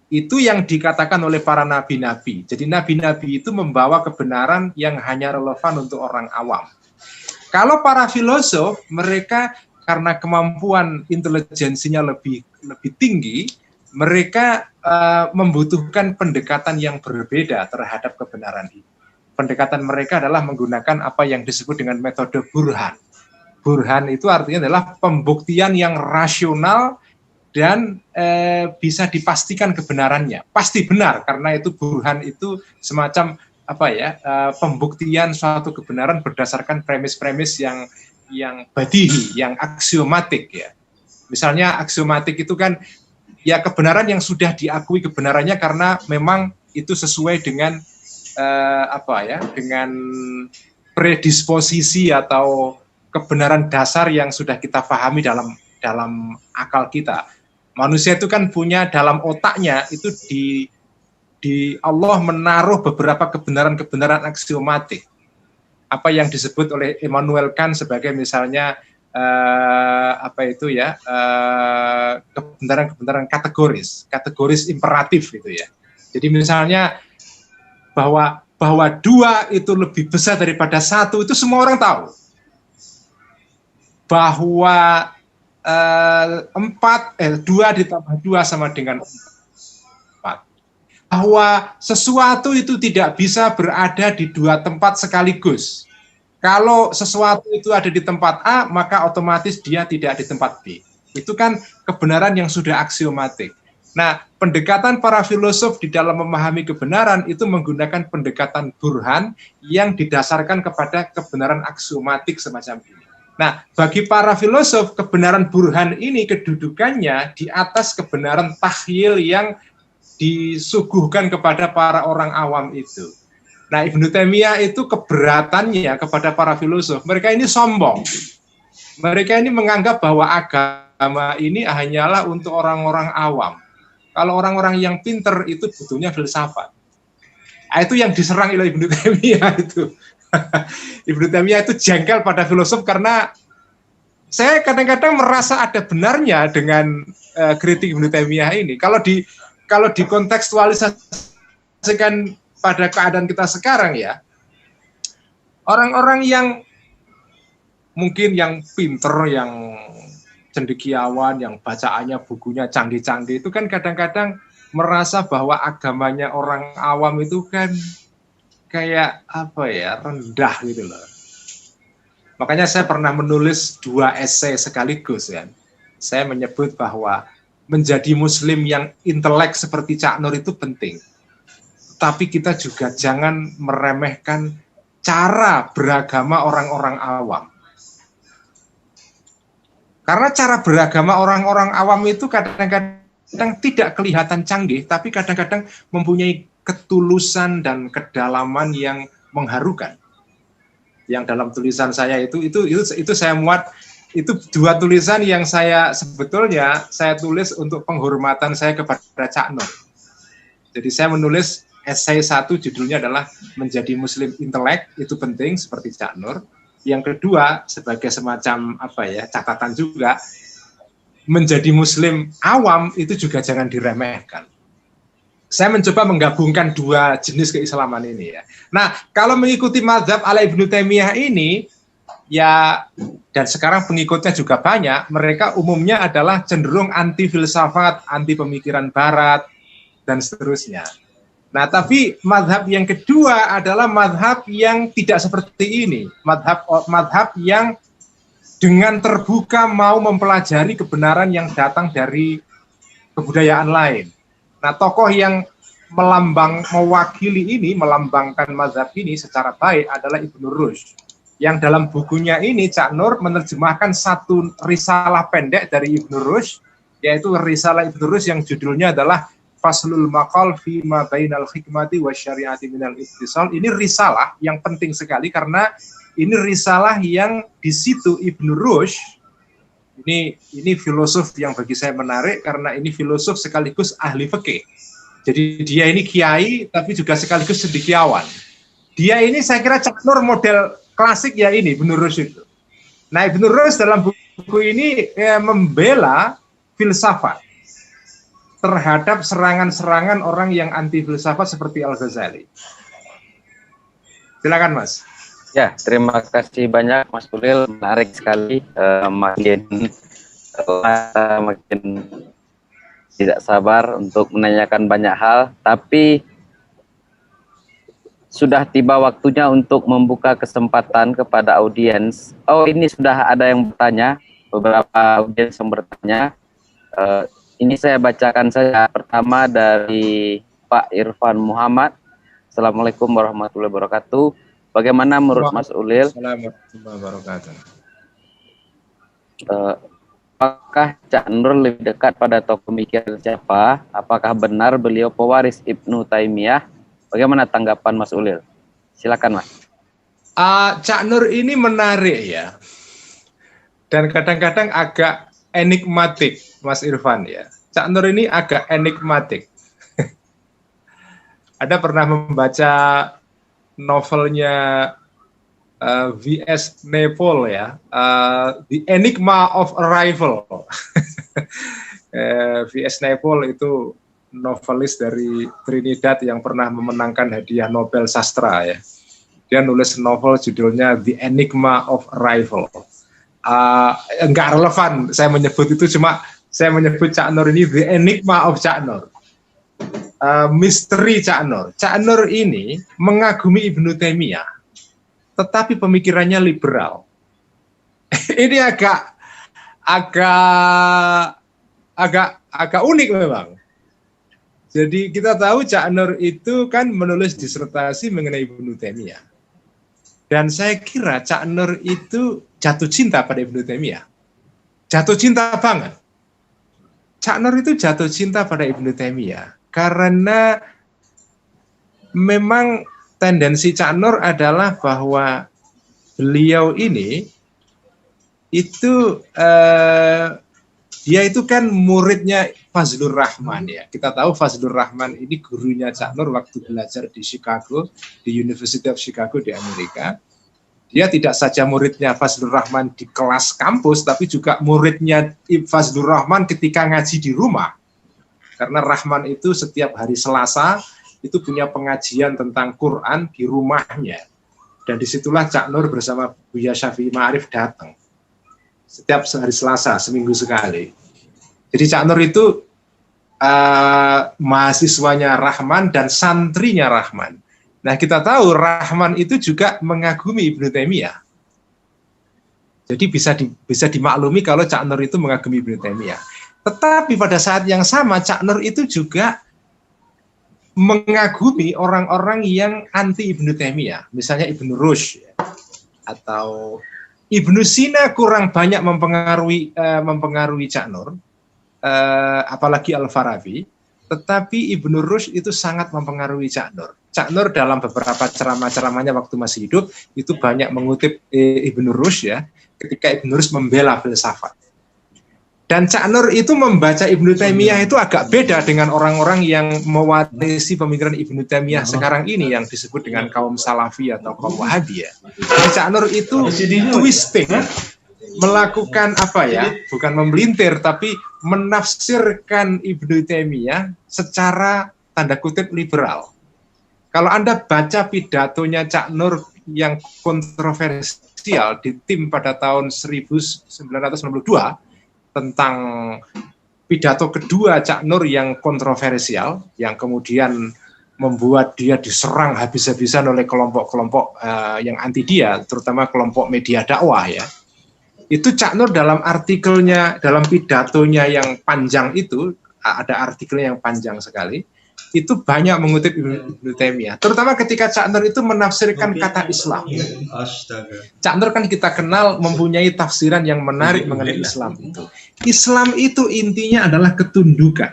Itu yang dikatakan oleh para nabi-nabi. Jadi nabi-nabi itu membawa kebenaran yang hanya relevan untuk orang awam. Kalau para filosof, mereka karena kemampuan intelijensinya lebih tinggi, mereka membutuhkan pendekatan yang berbeda terhadap kebenaran ini. Pendekatan mereka adalah menggunakan apa yang disebut dengan metode burhan. Burhan itu artinya adalah pembuktian yang rasional dan bisa dipastikan kebenarannya. Pasti benar, karena itu burhan itu semacam pembuktian suatu kebenaran berdasarkan premis-premis yang badihi, yang aksiomatik ya. Misalnya aksiomatik itu kan ya kebenaran yang sudah diakui kebenarannya karena memang itu sesuai dengan dengan predisposisi atau kebenaran dasar yang sudah kita pahami dalam akal kita. Manusia itu kan punya dalam otaknya itu di Allah menaruh beberapa kebenaran-kebenaran aksiomatik. Apa yang disebut oleh Immanuel Kant sebagai misalnya kebenaran-kebenaran kategoris imperatif gitu ya. Jadi misalnya bahwa 2 itu lebih besar daripada 1 itu semua orang tahu. Bahwa 2 ditambah 2 sama dengan 4. Bahwa sesuatu itu tidak bisa berada di 2 tempat sekaligus. Kalau sesuatu itu ada di tempat A, maka otomatis dia tidak di tempat B. Itu kan kebenaran yang sudah aksiomatik. Nah, pendekatan para filosof di dalam memahami kebenaran itu menggunakan pendekatan burhan yang didasarkan kepada kebenaran aksiomatik semacam ini. Nah, bagi para filosof, kebenaran burhan ini kedudukannya di atas kebenaran takhyil yang disuguhkan kepada para orang awam itu. Nah, Ibnu Taimiyah itu keberatannya kepada para filosof. Mereka ini sombong. Mereka ini menganggap bahwa agama ini hanyalah untuk orang-orang awam. Kalau orang-orang yang pinter itu butuhnya filsafat. Nah, itu yang diserang oleh Ibnu Taimiyah itu. Ibnu Taimiyah itu jengkel pada filosof karena saya kadang-kadang merasa ada benarnya dengan kritik Ibnu Taimiyah ini. Kalau dikontekstualisasikan pada keadaan kita sekarang ya, orang-orang yang mungkin yang pinter, yang cendekiawan, yang bacaannya bukunya canggih-canggih itu kan kadang-kadang merasa bahwa agamanya orang awam itu kan kayak rendah gitu loh. Makanya saya pernah menulis 2 esai sekaligus kan. Saya menyebut bahwa menjadi muslim yang intelek seperti Cak Nur itu penting. Tapi kita juga jangan meremehkan cara beragama orang-orang awam. Karena cara beragama orang-orang awam itu kadang-kadang tidak kelihatan canggih, tapi kadang-kadang mempunyai ketulusan dan kedalaman yang mengharukan. Yang dalam tulisan saya itu saya muat, itu 2 tulisan yang sebetulnya saya tulis untuk penghormatan saya kepada Cak Nur. Jadi saya menulis esai 1 judulnya adalah menjadi muslim intelek, itu penting seperti Cak Nur. Yang kedua sebagai semacam catatan juga, menjadi muslim awam itu juga jangan diremehkan. Saya mencoba menggabungkan 2 jenis keislaman ini ya. Nah, kalau mengikuti mazhab ala Ibnu Taimiyah ini ya, dan sekarang pengikutnya juga banyak, mereka umumnya adalah cenderung anti filsafat, anti pemikiran barat dan seterusnya. Nah, tapi mazhab yang kedua adalah mazhab yang tidak seperti ini. Mazhab yang dengan terbuka mau mempelajari kebenaran yang datang dari kebudayaan lain. Nah, tokoh yang melambangkan mazhab ini secara baik adalah Ibnu Rushd. Yang dalam bukunya ini, Cak Nur menerjemahkan 1 risalah pendek dari Ibnu Rushd, yaitu risalah Ibnu Rushd yang judulnya adalah Faslul Maqal fi ma bainal hikmati wa syariati minal ittisal. Ini risalah yang penting sekali karena ini risalah yang di situ Ibnu Rushd Ini filosof yang bagi saya menarik karena ini filosof sekaligus ahli fikih. Jadi dia ini kiai tapi juga sekaligus cendekiawan. Dia ini saya kira Cak Nur model klasik ya ini Ibnu Rushd itu. Nah, Ibnu Rushd dalam buku ini membela filsafat terhadap serangan-serangan orang yang anti filsafat seperti Al-Ghazali. Silakan Mas. Ya, terima kasih banyak Mas Ulil, menarik sekali, makin tidak sabar untuk menanyakan banyak hal, tapi sudah tiba waktunya untuk membuka kesempatan kepada audiens. Oh, ini sudah ada yang bertanya, beberapa audiens yang bertanya. Ini saya bacakan saja. Pertama dari Pak Irfan Muhammad. Assalamualaikum warahmatullahi wabarakatuh. Bagaimana menurut Mas Ulil? Assalamualaikum warahmatullahi wabarakatuh. Apakah Cak Nur lebih dekat pada tokoh pemikiran siapa? Apakah benar beliau pewaris Ibnu Taimiyah? Bagaimana tanggapan Mas Ulil? Silakan Mas. Cak Nur ini menarik ya. Dan kadang-kadang agak enigmatik, Mas Irfan ya. Cak Nur ini agak enigmatik. Ada pernah membaca novelnya V.S. Naipaul ya, The Enigma of Arrival. V.S. Naipaul itu novelis dari Trinidad yang pernah memenangkan hadiah Nobel Sastra ya. Dia nulis novel judulnya The Enigma of Arrival. Enggak relevan saya menyebut itu, cuma saya menyebut Cak Nur ini The Enigma of Cak Nur. Misteri Cak Nur. Cak Nur ini mengagumi Ibnu Taimiyah, tetapi pemikirannya liberal. Ini agak unik memang. Jadi kita tahu Cak Nur itu kan menulis disertasi mengenai Ibnu Taimiyah. Dan saya kira Cak Nur itu jatuh cinta pada Ibnu Taimiyah. Jatuh cinta banget. Cak Nur itu jatuh cinta pada Ibnu Taimiyah karena memang tendensi Cak Nur adalah bahwa beliau ini itu dia itu kan muridnya Fazlur Rahman ya. Kita tahu Fazlur Rahman ini gurunya Cak Nur waktu belajar di Chicago, di University of Chicago di Amerika. Dia tidak saja muridnya Fazlur Rahman di kelas kampus, tapi juga muridnya Fazlur Rahman ketika ngaji di rumah. Karena Rahman itu setiap hari Selasa itu punya pengajian tentang Quran di rumahnya. Dan disitulah Cak Nur bersama Buya Syafi'i Ma'arif datang. Setiap hari Selasa, seminggu sekali. Jadi Cak Nur itu mahasiswanya Rahman dan santrinya Rahman. Nah, kita tahu Rahman itu juga mengagumi Ibnu Taimiyah. Jadi bisa dimaklumi kalau Cak Nur itu mengagumi Ibnu Taimiyah. Tetapi pada saat yang sama Cak Nur itu juga mengagumi orang-orang yang anti Ibnu Taimiyah, misalnya Ibnu Rushd atau Ibnu Sina kurang banyak mempengaruhi Cak Nur, apalagi Al-Farabi, tetapi Ibnu Rushd itu sangat mempengaruhi Cak Nur. Cak Nur dalam beberapa ceramah-ceramahnya waktu masih hidup itu banyak mengutip Ibnu Rushd ya, ketika Ibnu Rushd membela filsafat. Dan Cak Nur itu membaca Ibnu Taimiyah itu agak beda dengan orang-orang yang mewarisi pemikiran Ibnu Taimiyah sekarang ini yang disebut dengan kaum Salafi atau kaum Wahabi ya. Jadi Cak Nur itu twisting, melakukan apa ya, bukan memelintir tapi menafsirkan Ibnu Taimiyah secara tanda kutip liberal. Kalau Anda baca pidatonya Cak Nur yang kontroversial di TIM pada tahun 1992 tentang pidato kedua Cak Nur yang kontroversial, yang kemudian membuat dia diserang habis-habisan oleh kelompok-kelompok yang anti dia, terutama kelompok media dakwah ya. Itu Cak Nur dalam artikelnya, dalam pidatonya yang panjang itu, ada artikelnya yang panjang sekali, itu banyak mengutip Ibnu Taimiyah. Terutama ketika Cak Nur itu menafsirkan kata Islam. Cak Nur kan kita kenal mempunyai tafsiran yang menarik mengenai Islam itu. Islam itu intinya adalah ketundukan.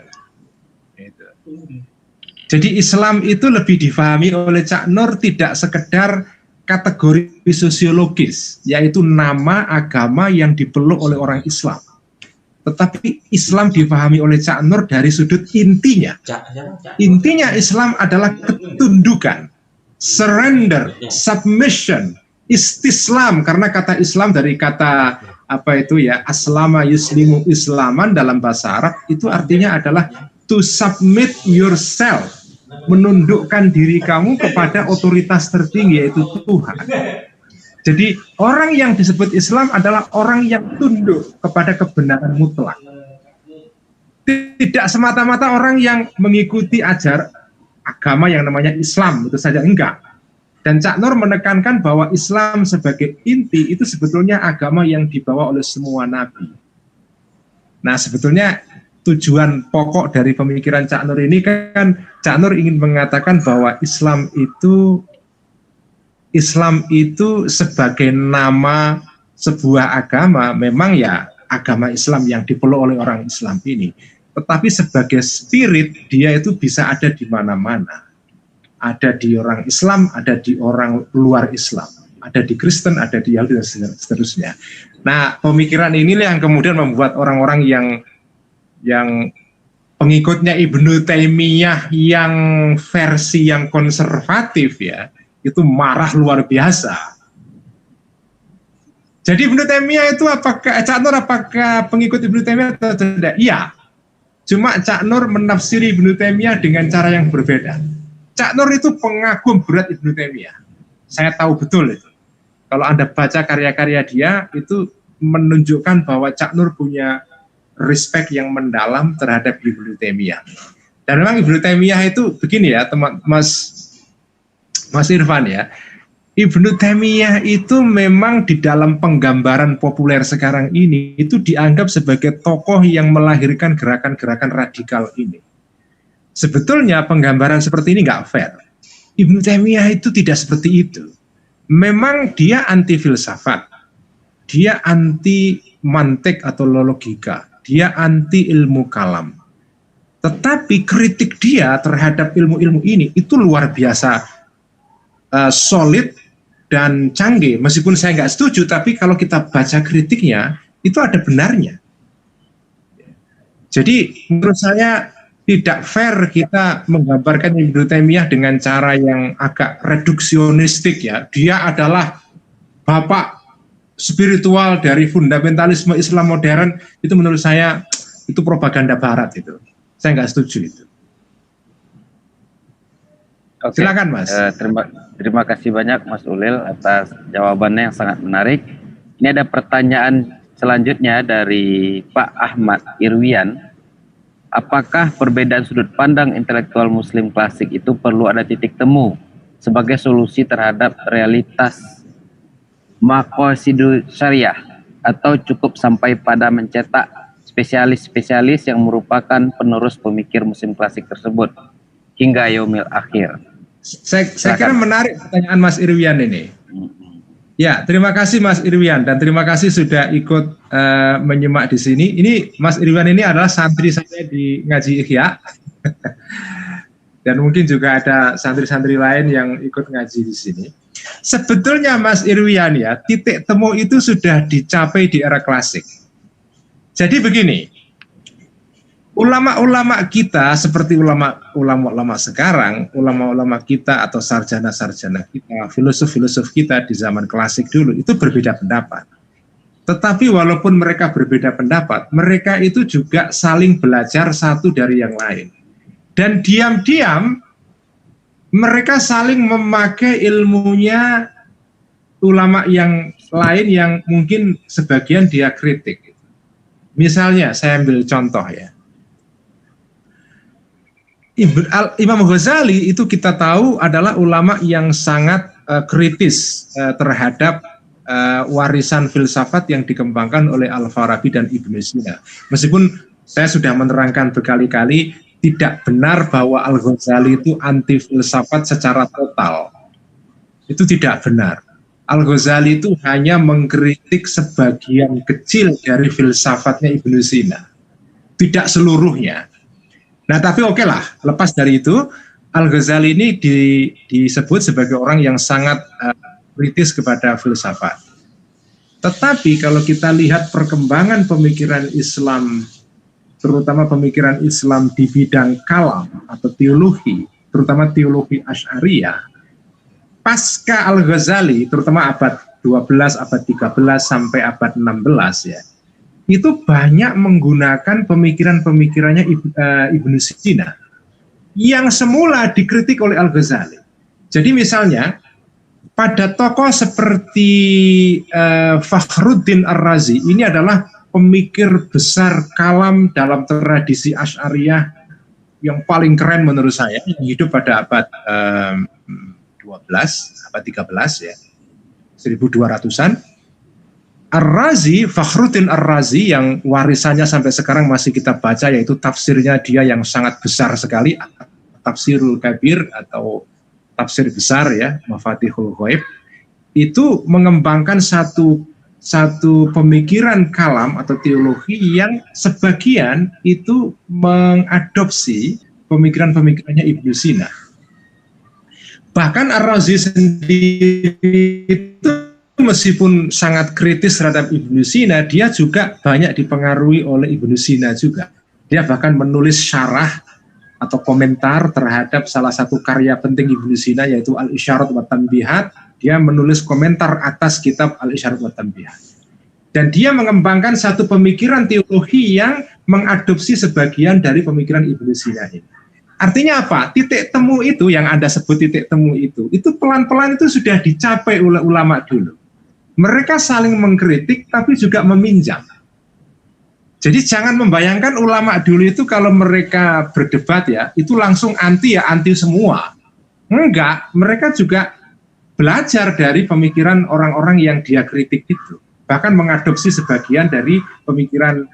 Jadi Islam itu lebih difahami oleh Cak Nur tidak sekedar kategori sosiologis, yaitu nama agama yang dipeluk oleh orang Islam. tetapi Islam dipahami oleh Cak Nur dari sudut intinya. Intinya Islam adalah ketundukan, surrender, submission, istislam, karena kata Islam dari kata apa itu ya, aslama yuslimu islaman dalam bahasa Arab, itu artinya adalah to submit yourself, menundukkan diri kamu kepada otoritas tertinggi, yaitu Tuhan. Jadi orang yang disebut Islam adalah orang yang tunduk kepada kebenaran mutlak. Tidak semata-mata orang yang mengikuti ajar agama yang namanya Islam, itu saja, enggak. Dan Cak Nur menekankan bahwa Islam sebagai inti itu sebetulnya agama yang dibawa oleh semua nabi. Nah, sebetulnya tujuan pokok dari pemikiran Cak Nur ini kan, Cak Nur ingin mengatakan bahwa Islam itu sebagai nama sebuah agama, memang ya agama Islam yang dipeluk oleh orang Islam ini. Tetapi sebagai spirit, dia itu bisa ada di mana-mana. Ada di orang Islam, ada di orang luar Islam. Ada di Kristen, ada di Yahudi, dan seterusnya. Nah, pemikiran inilah yang kemudian membuat orang-orang yang pengikutnya Ibnu Taimiyah yang versi yang konservatif ya, itu marah luar biasa. Jadi Ibnu Taimiyah itu apakah Cak Nur apakah pengikut Ibnu Taimiyah atau tidak? Iya. Cuma Cak Nur menafsiri Ibnu Taimiyah dengan cara yang berbeda. Cak Nur itu pengagum berat Ibnu Taimiyah. Saya tahu betul itu. Kalau Anda baca karya-karya dia, itu menunjukkan bahwa Cak Nur punya respect yang mendalam terhadap Ibnu Taimiyah. Dan memang Ibnu Taimiyah itu begini ya, teman Mas Irfan ya, Ibnu Taimiyah itu memang di dalam penggambaran populer sekarang ini itu dianggap sebagai tokoh yang melahirkan gerakan-gerakan radikal ini. Sebetulnya penggambaran seperti ini nggak fair. Ibnu Taimiyah itu tidak seperti itu. Memang dia anti filsafat, dia anti mantik atau logika, dia anti ilmu kalam. Tetapi kritik dia terhadap ilmu-ilmu ini itu luar biasa solid dan canggih. Meskipun saya nggak setuju, tapi kalau kita baca kritiknya itu ada benarnya. Jadi menurut saya tidak fair kita menggambarkan Ibnu Taimiyah dengan cara yang agak reduksionistik ya. Dia adalah bapak spiritual dari fundamentalisme Islam modern. Itu menurut saya itu propaganda Barat itu. Saya nggak setuju itu. Oke. Silakan Mas. Terima kasih banyak Mas Ulil atas jawabannya yang sangat menarik. Ini ada pertanyaan selanjutnya dari Pak Ahmad Irwian. Apakah perbedaan sudut pandang intelektual Muslim klasik itu perlu ada titik temu sebagai solusi terhadap realitas maqasidus syariah, atau cukup sampai pada mencetak spesialis-spesialis yang merupakan penerus pemikir Muslim klasik tersebut hingga yaumil akhir? Saya kira menarik pertanyaan Mas Irwian ini. Ya, terima kasih Mas Irwian, dan terima kasih sudah ikut menyimak di sini. Ini Mas Irwian ini adalah santri saya di Ngaji Ihya. Dan mungkin juga ada santri-santri lain yang ikut ngaji di sini. Sebetulnya Mas Irwian ya, titik temu itu sudah dicapai di era klasik. Jadi begini, ulama-ulama kita seperti ulama-ulama sekarang, ulama-ulama kita atau sarjana-sarjana kita, filosof-filosof kita di zaman klasik dulu itu berbeda pendapat. Tetapi walaupun mereka berbeda pendapat, mereka itu juga saling belajar satu dari yang lain. Dan diam-diam mereka saling memakai ilmunya ulama yang lain yang mungkin sebagian dia kritik. Misalnya saya ambil contoh ya. Imam Ghazali itu kita tahu adalah ulama yang sangat kritis terhadap warisan filsafat yang dikembangkan oleh Al-Farabi dan Ibnu Sina. Meskipun saya sudah menerangkan berkali-kali, tidak benar bahwa Al-Ghazali itu anti filsafat secara total. Itu tidak benar. Al-Ghazali itu hanya mengkritik sebagian kecil dari filsafatnya Ibnu Sina, tidak seluruhnya. Nah, tapi oke lah, lepas dari itu, Al-Ghazali ini disebut sebagai orang yang sangat kritis kepada filsafat. Tetapi kalau kita lihat perkembangan pemikiran Islam, terutama pemikiran Islam di bidang kalam atau teologi, terutama teologi Asy'ariyah, pasca Al-Ghazali, terutama abad 12, abad 13 sampai abad 16 ya, itu banyak menggunakan pemikiran-pemikirannya Ibnu Sina yang semula dikritik oleh Al-Ghazali. Jadi misalnya pada tokoh seperti Fakhruddin Ar-Razi, ini adalah pemikir besar kalam dalam tradisi Asy'ariyah yang paling keren menurut saya, yang hidup pada abad 12, abad 13 ya, 1200-an. Ar-Razi, Fakhruddin Ar-Razi yang warisannya sampai sekarang masih kita baca, yaitu tafsirnya dia yang sangat besar sekali, Tafsirul Kabir atau tafsir besar ya, Mafatihul Ghaib, itu mengembangkan satu pemikiran kalam atau teologi yang sebagian itu mengadopsi pemikiran-pemikirannya Ibnu Sina. Bahkan Ar-Razi sendiri itu meskipun sangat kritis terhadap Ibnu Sina, dia juga banyak dipengaruhi oleh Ibnu Sina juga. Dia bahkan menulis syarah atau komentar terhadap salah satu karya penting Ibnu Sina, yaitu Al-Isyarat wa Tanbihat. Dia menulis komentar atas kitab Al-Isyarat wa Tanbihat. Dan dia mengembangkan satu pemikiran teologi yang mengadopsi sebagian dari pemikiran Ibnu Sina ini. Artinya apa? Titik temu itu yang Anda sebut titik temu itu pelan-pelan itu sudah dicapai oleh ulama dulu. Mereka saling mengkritik tapi juga meminjam. Jadi jangan membayangkan ulama dulu itu kalau mereka berdebat ya, itu langsung anti semua. Enggak, mereka juga belajar dari pemikiran orang-orang yang dia kritik itu. Bahkan mengadopsi sebagian dari pemikiran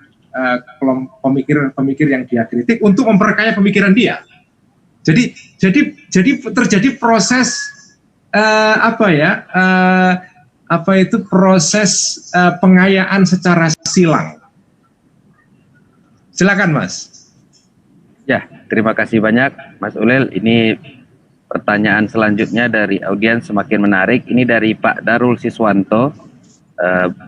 pemikir yang dia kritik untuk memperkaya pemikiran dia. Jadi terjadi proses proses pengayaan secara silang. Silakan Mas. Ya, terima kasih banyak Mas Ulil. Ini pertanyaan selanjutnya dari audiens semakin menarik. Ini dari Pak Darul Siswanto.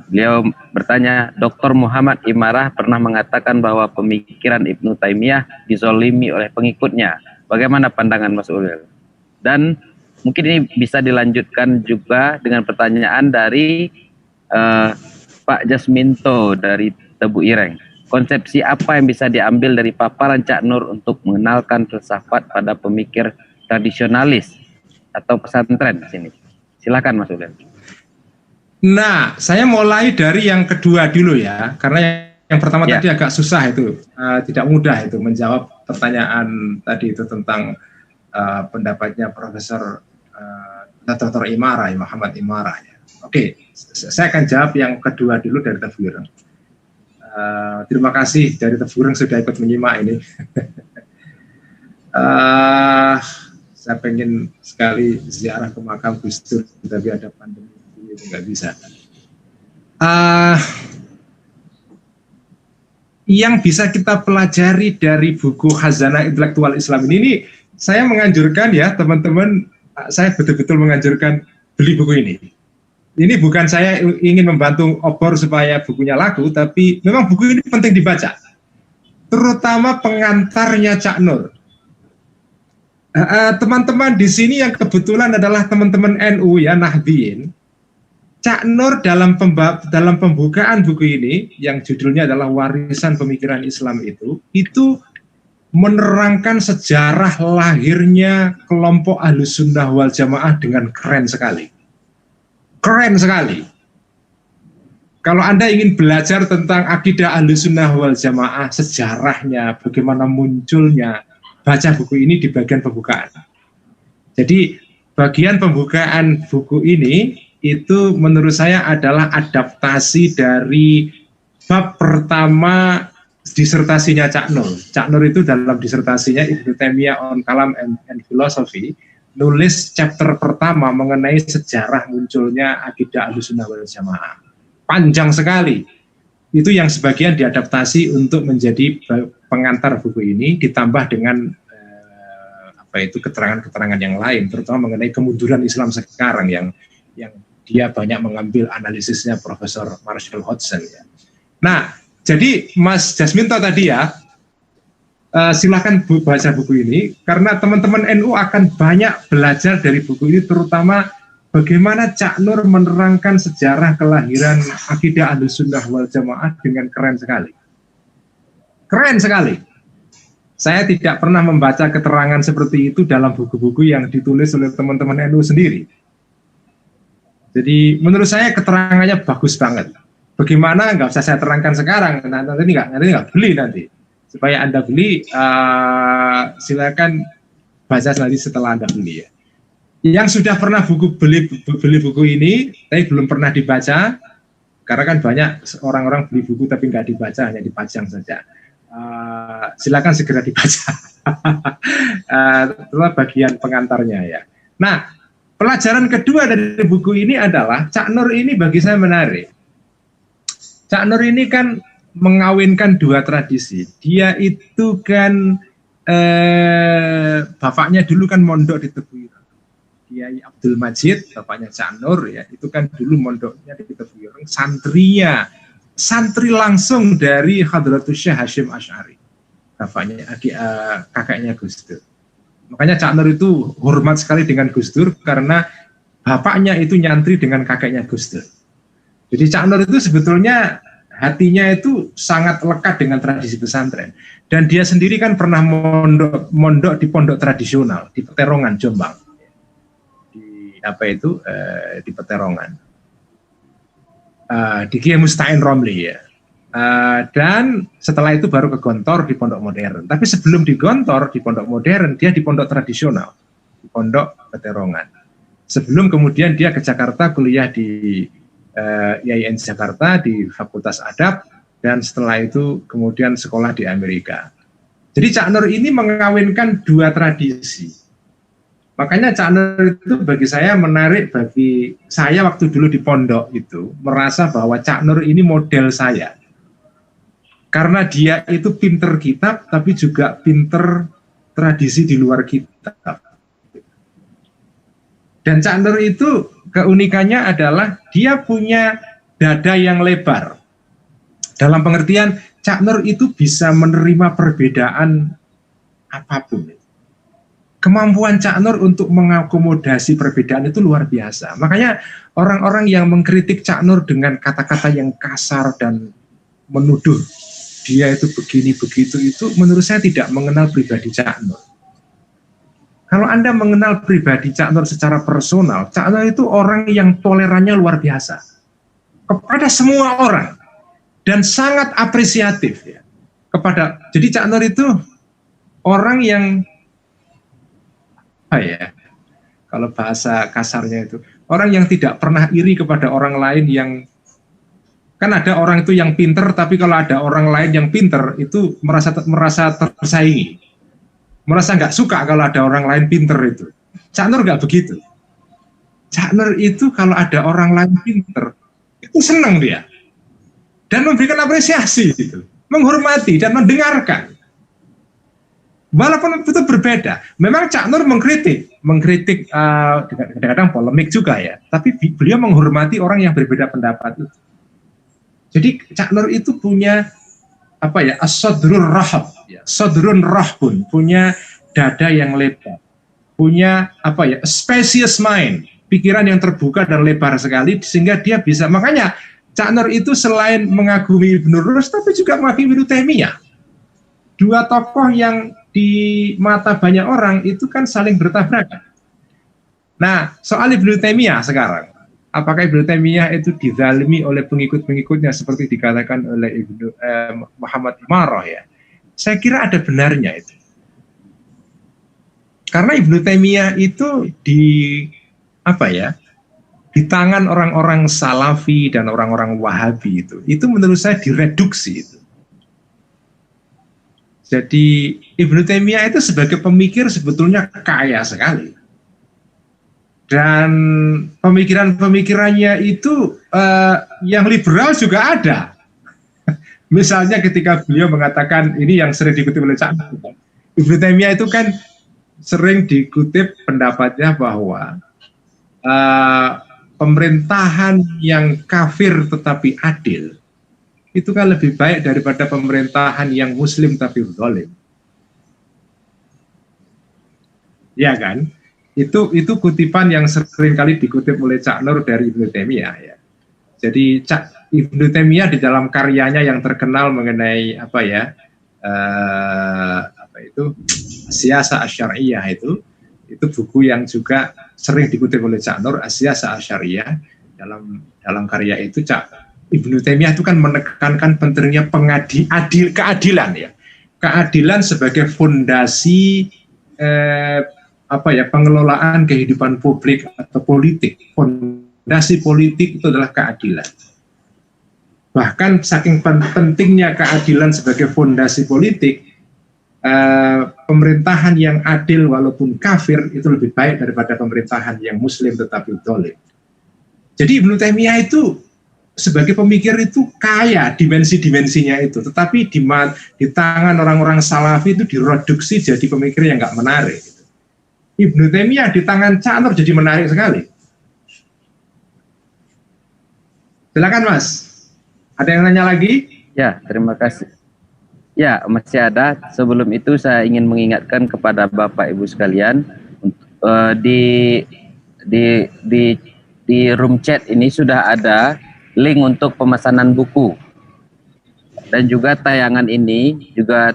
Beliau bertanya, Dr. Muhammad Imarah pernah mengatakan bahwa pemikiran Ibnu Taimiyah dizolimi oleh pengikutnya. Bagaimana pandangan Mas Ulil? Dan mungkin ini bisa dilanjutkan juga dengan pertanyaan dari Pak Jasminto dari Tebu Ireng. Konsepsi apa yang bisa diambil dari paparan Cak Nur untuk mengenalkan filsafat pada pemikir tradisionalis atau pesantren di sini? Silakan Mas Ulil. Nah, saya mulai dari yang kedua dulu ya, karena yang pertama tadi agak susah itu, tidak mudah itu menjawab pertanyaan tadi itu tentang pendapatnya Profesor Dr. Imarah, Muhammad Imarah. Ya. Oke, saya akan jawab yang kedua dulu dari Tebu Ireng. Terima kasih dari Tebu Ireng sudah ikut menyimak ini. Saya pengen sekali ziarah ke makam Gus Dur, tapi ada pandemi itu nggak bisa. Yang bisa kita pelajari dari buku Khazanah Intelektual Islam ini saya menganjurkan ya teman-teman, saya betul-betul menganjurkan beli buku ini. Ini bukan saya ingin membantu obor supaya bukunya laku, tapi memang buku ini penting dibaca. Terutama pengantarnya Cak Nur. Teman-teman di sini yang kebetulan adalah teman-teman NU ya, Nahdliyin. Cak Nur dalam pembukaan buku ini, yang judulnya adalah Warisan Pemikiran Islam itu menerangkan sejarah lahirnya kelompok Ahlus Sunnah wal Jamaah dengan keren sekali. Keren sekali. Kalau Anda ingin belajar tentang akidah Ahlus Sunnah wal Jamaah, sejarahnya, bagaimana munculnya, baca buku ini di bagian pembukaan. Jadi bagian pembukaan buku ini itu menurut saya adalah adaptasi dari bab pertama disertasinya Cak Nur. Cak Nur itu dalam disertasinya Ibnu Taimiyah on Kalam and Philosophy nulis chapter pertama mengenai sejarah munculnya akidah Ahlussunnah wal Jamaah. Panjang sekali. Itu yang sebagian diadaptasi untuk menjadi pengantar buku ini, ditambah dengan keterangan-keterangan yang lain, terutama mengenai kemunduran Islam sekarang yang dia banyak mengambil analisisnya Profesor Marshall Hodgson ya. Nah, jadi Mas Jasminto tadi ya, silakan baca buku ini karena teman-teman NU akan banyak belajar dari buku ini, terutama bagaimana Cak Nur menerangkan sejarah kelahiran akidah Ahlussunnah wal Jamaah dengan keren sekali. Keren sekali. Saya tidak pernah membaca keterangan seperti itu dalam buku-buku yang ditulis oleh teman-teman NU sendiri. Jadi menurut saya keterangannya bagus banget. Bagaimana nggak usah saya terangkan sekarang, nanti nggak beli nanti. Supaya Anda beli, silakan baca nanti setelah Anda beli ya. Yang sudah pernah beli buku ini, tapi belum pernah dibaca, karena kan banyak orang-orang beli buku tapi nggak dibaca, hanya dipajang saja. Silakan segera dibaca. Itulah bagian pengantarnya ya. Nah, pelajaran kedua dari buku ini adalah Cak Nur ini bagi saya menarik. Cak Nur ini kan mengawinkan dua tradisi. Dia itu kan bapaknya dulu kan mondok di Tebuireng. Kiai Abdul Majid, bapaknya Cak Nur ya, itu kan dulu mondoknya di Tebuireng, santri langsung dari Hadratus Syekh Hasyim Asy'ari, bapaknya kakaknya Gus Dur. Makanya Cak Nur itu hormat sekali dengan Gus Dur karena bapaknya itu nyantri dengan kakaknya Gus Dur. Jadi Cak Nur itu sebetulnya hatinya itu sangat lekat dengan tradisi pesantren. Dan dia sendiri kan pernah mondok di pondok tradisional di Peterongan, Jombang. Di Peterongan. Di Kiai Musta'in Romli ya. Dan setelah itu baru ke Gontor di pondok modern. Tapi sebelum di Gontor di pondok modern, dia di pondok tradisional, di pondok Peterongan. Sebelum kemudian dia ke Jakarta kuliah di IAIN Jakarta di Fakultas Adab, dan setelah itu kemudian sekolah di Amerika. Jadi Cak Nur ini mengawinkan dua tradisi. Makanya Cak Nur itu bagi saya menarik, bagi saya waktu dulu di pondok itu merasa bahwa Cak Nur ini model saya. Karena dia itu pinter kitab tapi juga pinter tradisi di luar kitab. Dan Cak Nur itu keunikannya adalah dia punya dada yang lebar. Dalam pengertian Cak Nur itu bisa menerima perbedaan apapun. Kemampuan Cak Nur untuk mengakomodasi perbedaan itu luar biasa. Makanya orang-orang yang mengkritik Cak Nur dengan kata-kata yang kasar dan menuduh dia itu begini begitu, itu menurut saya tidak mengenal pribadi Cak Nur. Kalau Anda mengenal pribadi Cak Nur secara personal, Cak Nur itu orang yang tolerannya luar biasa kepada semua orang dan sangat apresiatif ya kepada. Jadi Cak Nur itu orang yang kalau bahasa kasarnya itu orang yang tidak pernah iri kepada orang lain yang, kan ada orang itu yang pinter, tapi kalau ada orang lain yang pinter itu merasa tersaingi, merasa nggak suka kalau ada orang lain pinter itu. Cak Nur nggak begitu. Cak Nur itu kalau ada orang lain pinter itu senang dia dan memberikan apresiasi gitu, menghormati dan mendengarkan. Walaupun itu berbeda, memang Cak Nur mengkritik kadang-kadang polemik juga ya, tapi beliau menghormati orang yang berbeda pendapat itu. Jadi Cak Nur itu punya as-sadrul rahab, ya, sadrun rahbun, punya dada yang lebar, punya a spacious mind, pikiran yang terbuka dan lebar sekali, sehingga dia bisa. Makanya Cak Nur itu selain mengagumi Ibnu Rus, tapi juga mengagumi Ibnu Taimiyah. Dua tokoh yang di mata banyak orang itu kan saling bertabrakan. Nah, soal Ibnu Taimiyah sekarang, apakah Ibnu Taimiyah itu dizalimi oleh pengikut-pengikutnya seperti dikatakan oleh Muhammad Imarah ya? Saya kira ada benarnya itu. Karena Ibnu Taimiyah itu di tangan orang-orang Salafi dan orang-orang Wahabi itu menurut saya direduksi itu. Jadi Ibnu Taimiyah itu sebagai pemikir sebetulnya kaya sekali. Dan pemikiran-pemikirannya itu yang liberal juga ada. Misalnya ketika beliau mengatakan, ini yang sering dikutip oleh Cak Nur, Ibnu Taimiyah itu kan sering dikutip pendapatnya bahwa pemerintahan yang kafir tetapi adil itu kan lebih baik daripada pemerintahan yang muslim tapi zalim. Ya kan? Itu kutipan yang sering kali dikutip oleh Cak Nur dari Ibnu Taimiyah ya. Jadi Ibnu Taimiyah di dalam karyanya yang terkenal mengenai As-Siyasah Asy-Syar'iyyah itu buku yang juga sering dikutip oleh Cak Nur, As-Siyasah Asy-Syar'iyyah. Dalam karya itu Ibnu Taimiyah itu kan menekankan pentingnya keadilan ya. Keadilan sebagai fondasi pengelolaan kehidupan publik atau politik. Fondasi politik itu adalah keadilan. Bahkan saking pentingnya keadilan sebagai fondasi politik, pemerintahan yang adil walaupun kafir itu lebih baik daripada pemerintahan yang muslim tetapi zalim. Jadi Ibnu Taimiyah itu sebagai pemikir itu kaya dimensi-dimensinya itu, tetapi di tangan orang-orang Salafi itu direduksi jadi pemikir yang nggak menarik. Ibnu Taimiyah di tangan Cak Nur jadi menarik sekali. Silakan Mas. Ada yang nanya lagi? Ya, terima kasih. Ya, masih ada. Sebelum itu saya ingin mengingatkan kepada Bapak Ibu sekalian, di room chat ini sudah ada link untuk pemesanan buku, dan juga tayangan ini juga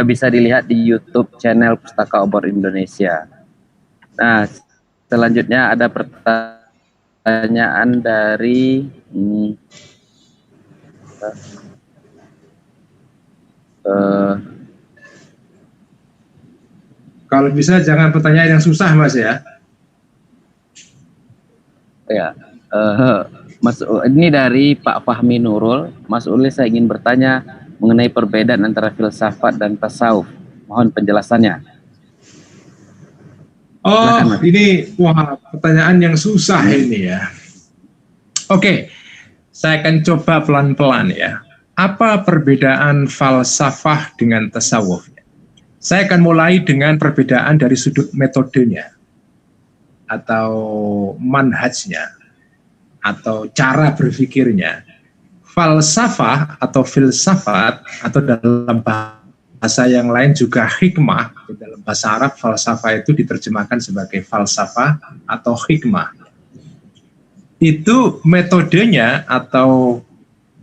bisa dilihat di YouTube channel Pustaka Obor Indonesia. Nah, selanjutnya ada pertanyaan dari kalau bisa jangan pertanyaan yang susah Mas ya. Ya. Mas, ini dari Pak Fahmi Nurul. Mas Uli, saya ingin bertanya mengenai perbedaan antara filsafat dan tasawuf. Mohon penjelasannya. Oh, silakan, ini pertanyaan yang susah ini ya. Oke, saya akan coba pelan-pelan ya. Apa perbedaan falsafah dengan tasawuf? Saya akan mulai dengan perbedaan dari sudut metodenya atau manhajnya, atau cara berpikirnya. Falsafah atau filsafat, atau dalam bahasa yang lain juga hikmah, dalam bahasa Arab falsafah itu diterjemahkan sebagai falsafah atau hikmah. Itu metodenya atau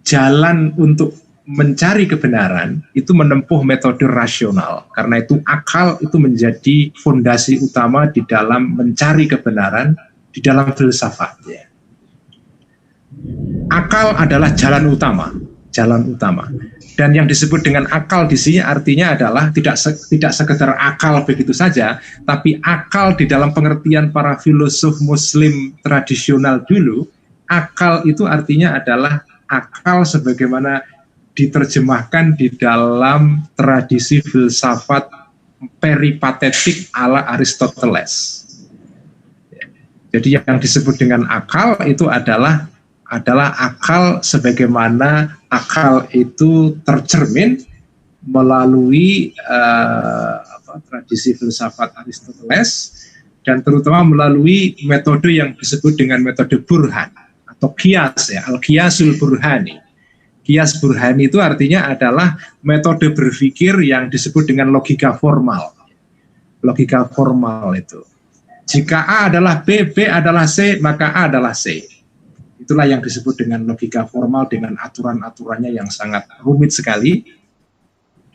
jalan untuk mencari kebenaran itu menempuh metode rasional. Karena itu akal itu menjadi fondasi utama di dalam mencari kebenaran di dalam filsafat ya. Akal adalah jalan utama. Dan yang disebut dengan akal di sini artinya adalah tidak sekedar akal begitu saja, tapi akal di dalam pengertian para filosof Muslim tradisional dulu, akal itu artinya adalah akal sebagaimana diterjemahkan di dalam tradisi filsafat peripatetik ala Aristoteles. Jadi yang disebut dengan akal itu adalah akal sebagaimana akal itu tercermin melalui tradisi filsafat Aristoteles, dan terutama melalui metode yang disebut dengan metode burhan atau qiyas ya, al-qiyasul burhani. Qiyas burhani itu artinya adalah metode berpikir yang disebut dengan logika formal. Logika formal itu. Jika A adalah B, B adalah C, maka A adalah C. Itulah yang disebut dengan logika formal dengan aturan-aturannya yang sangat rumit sekali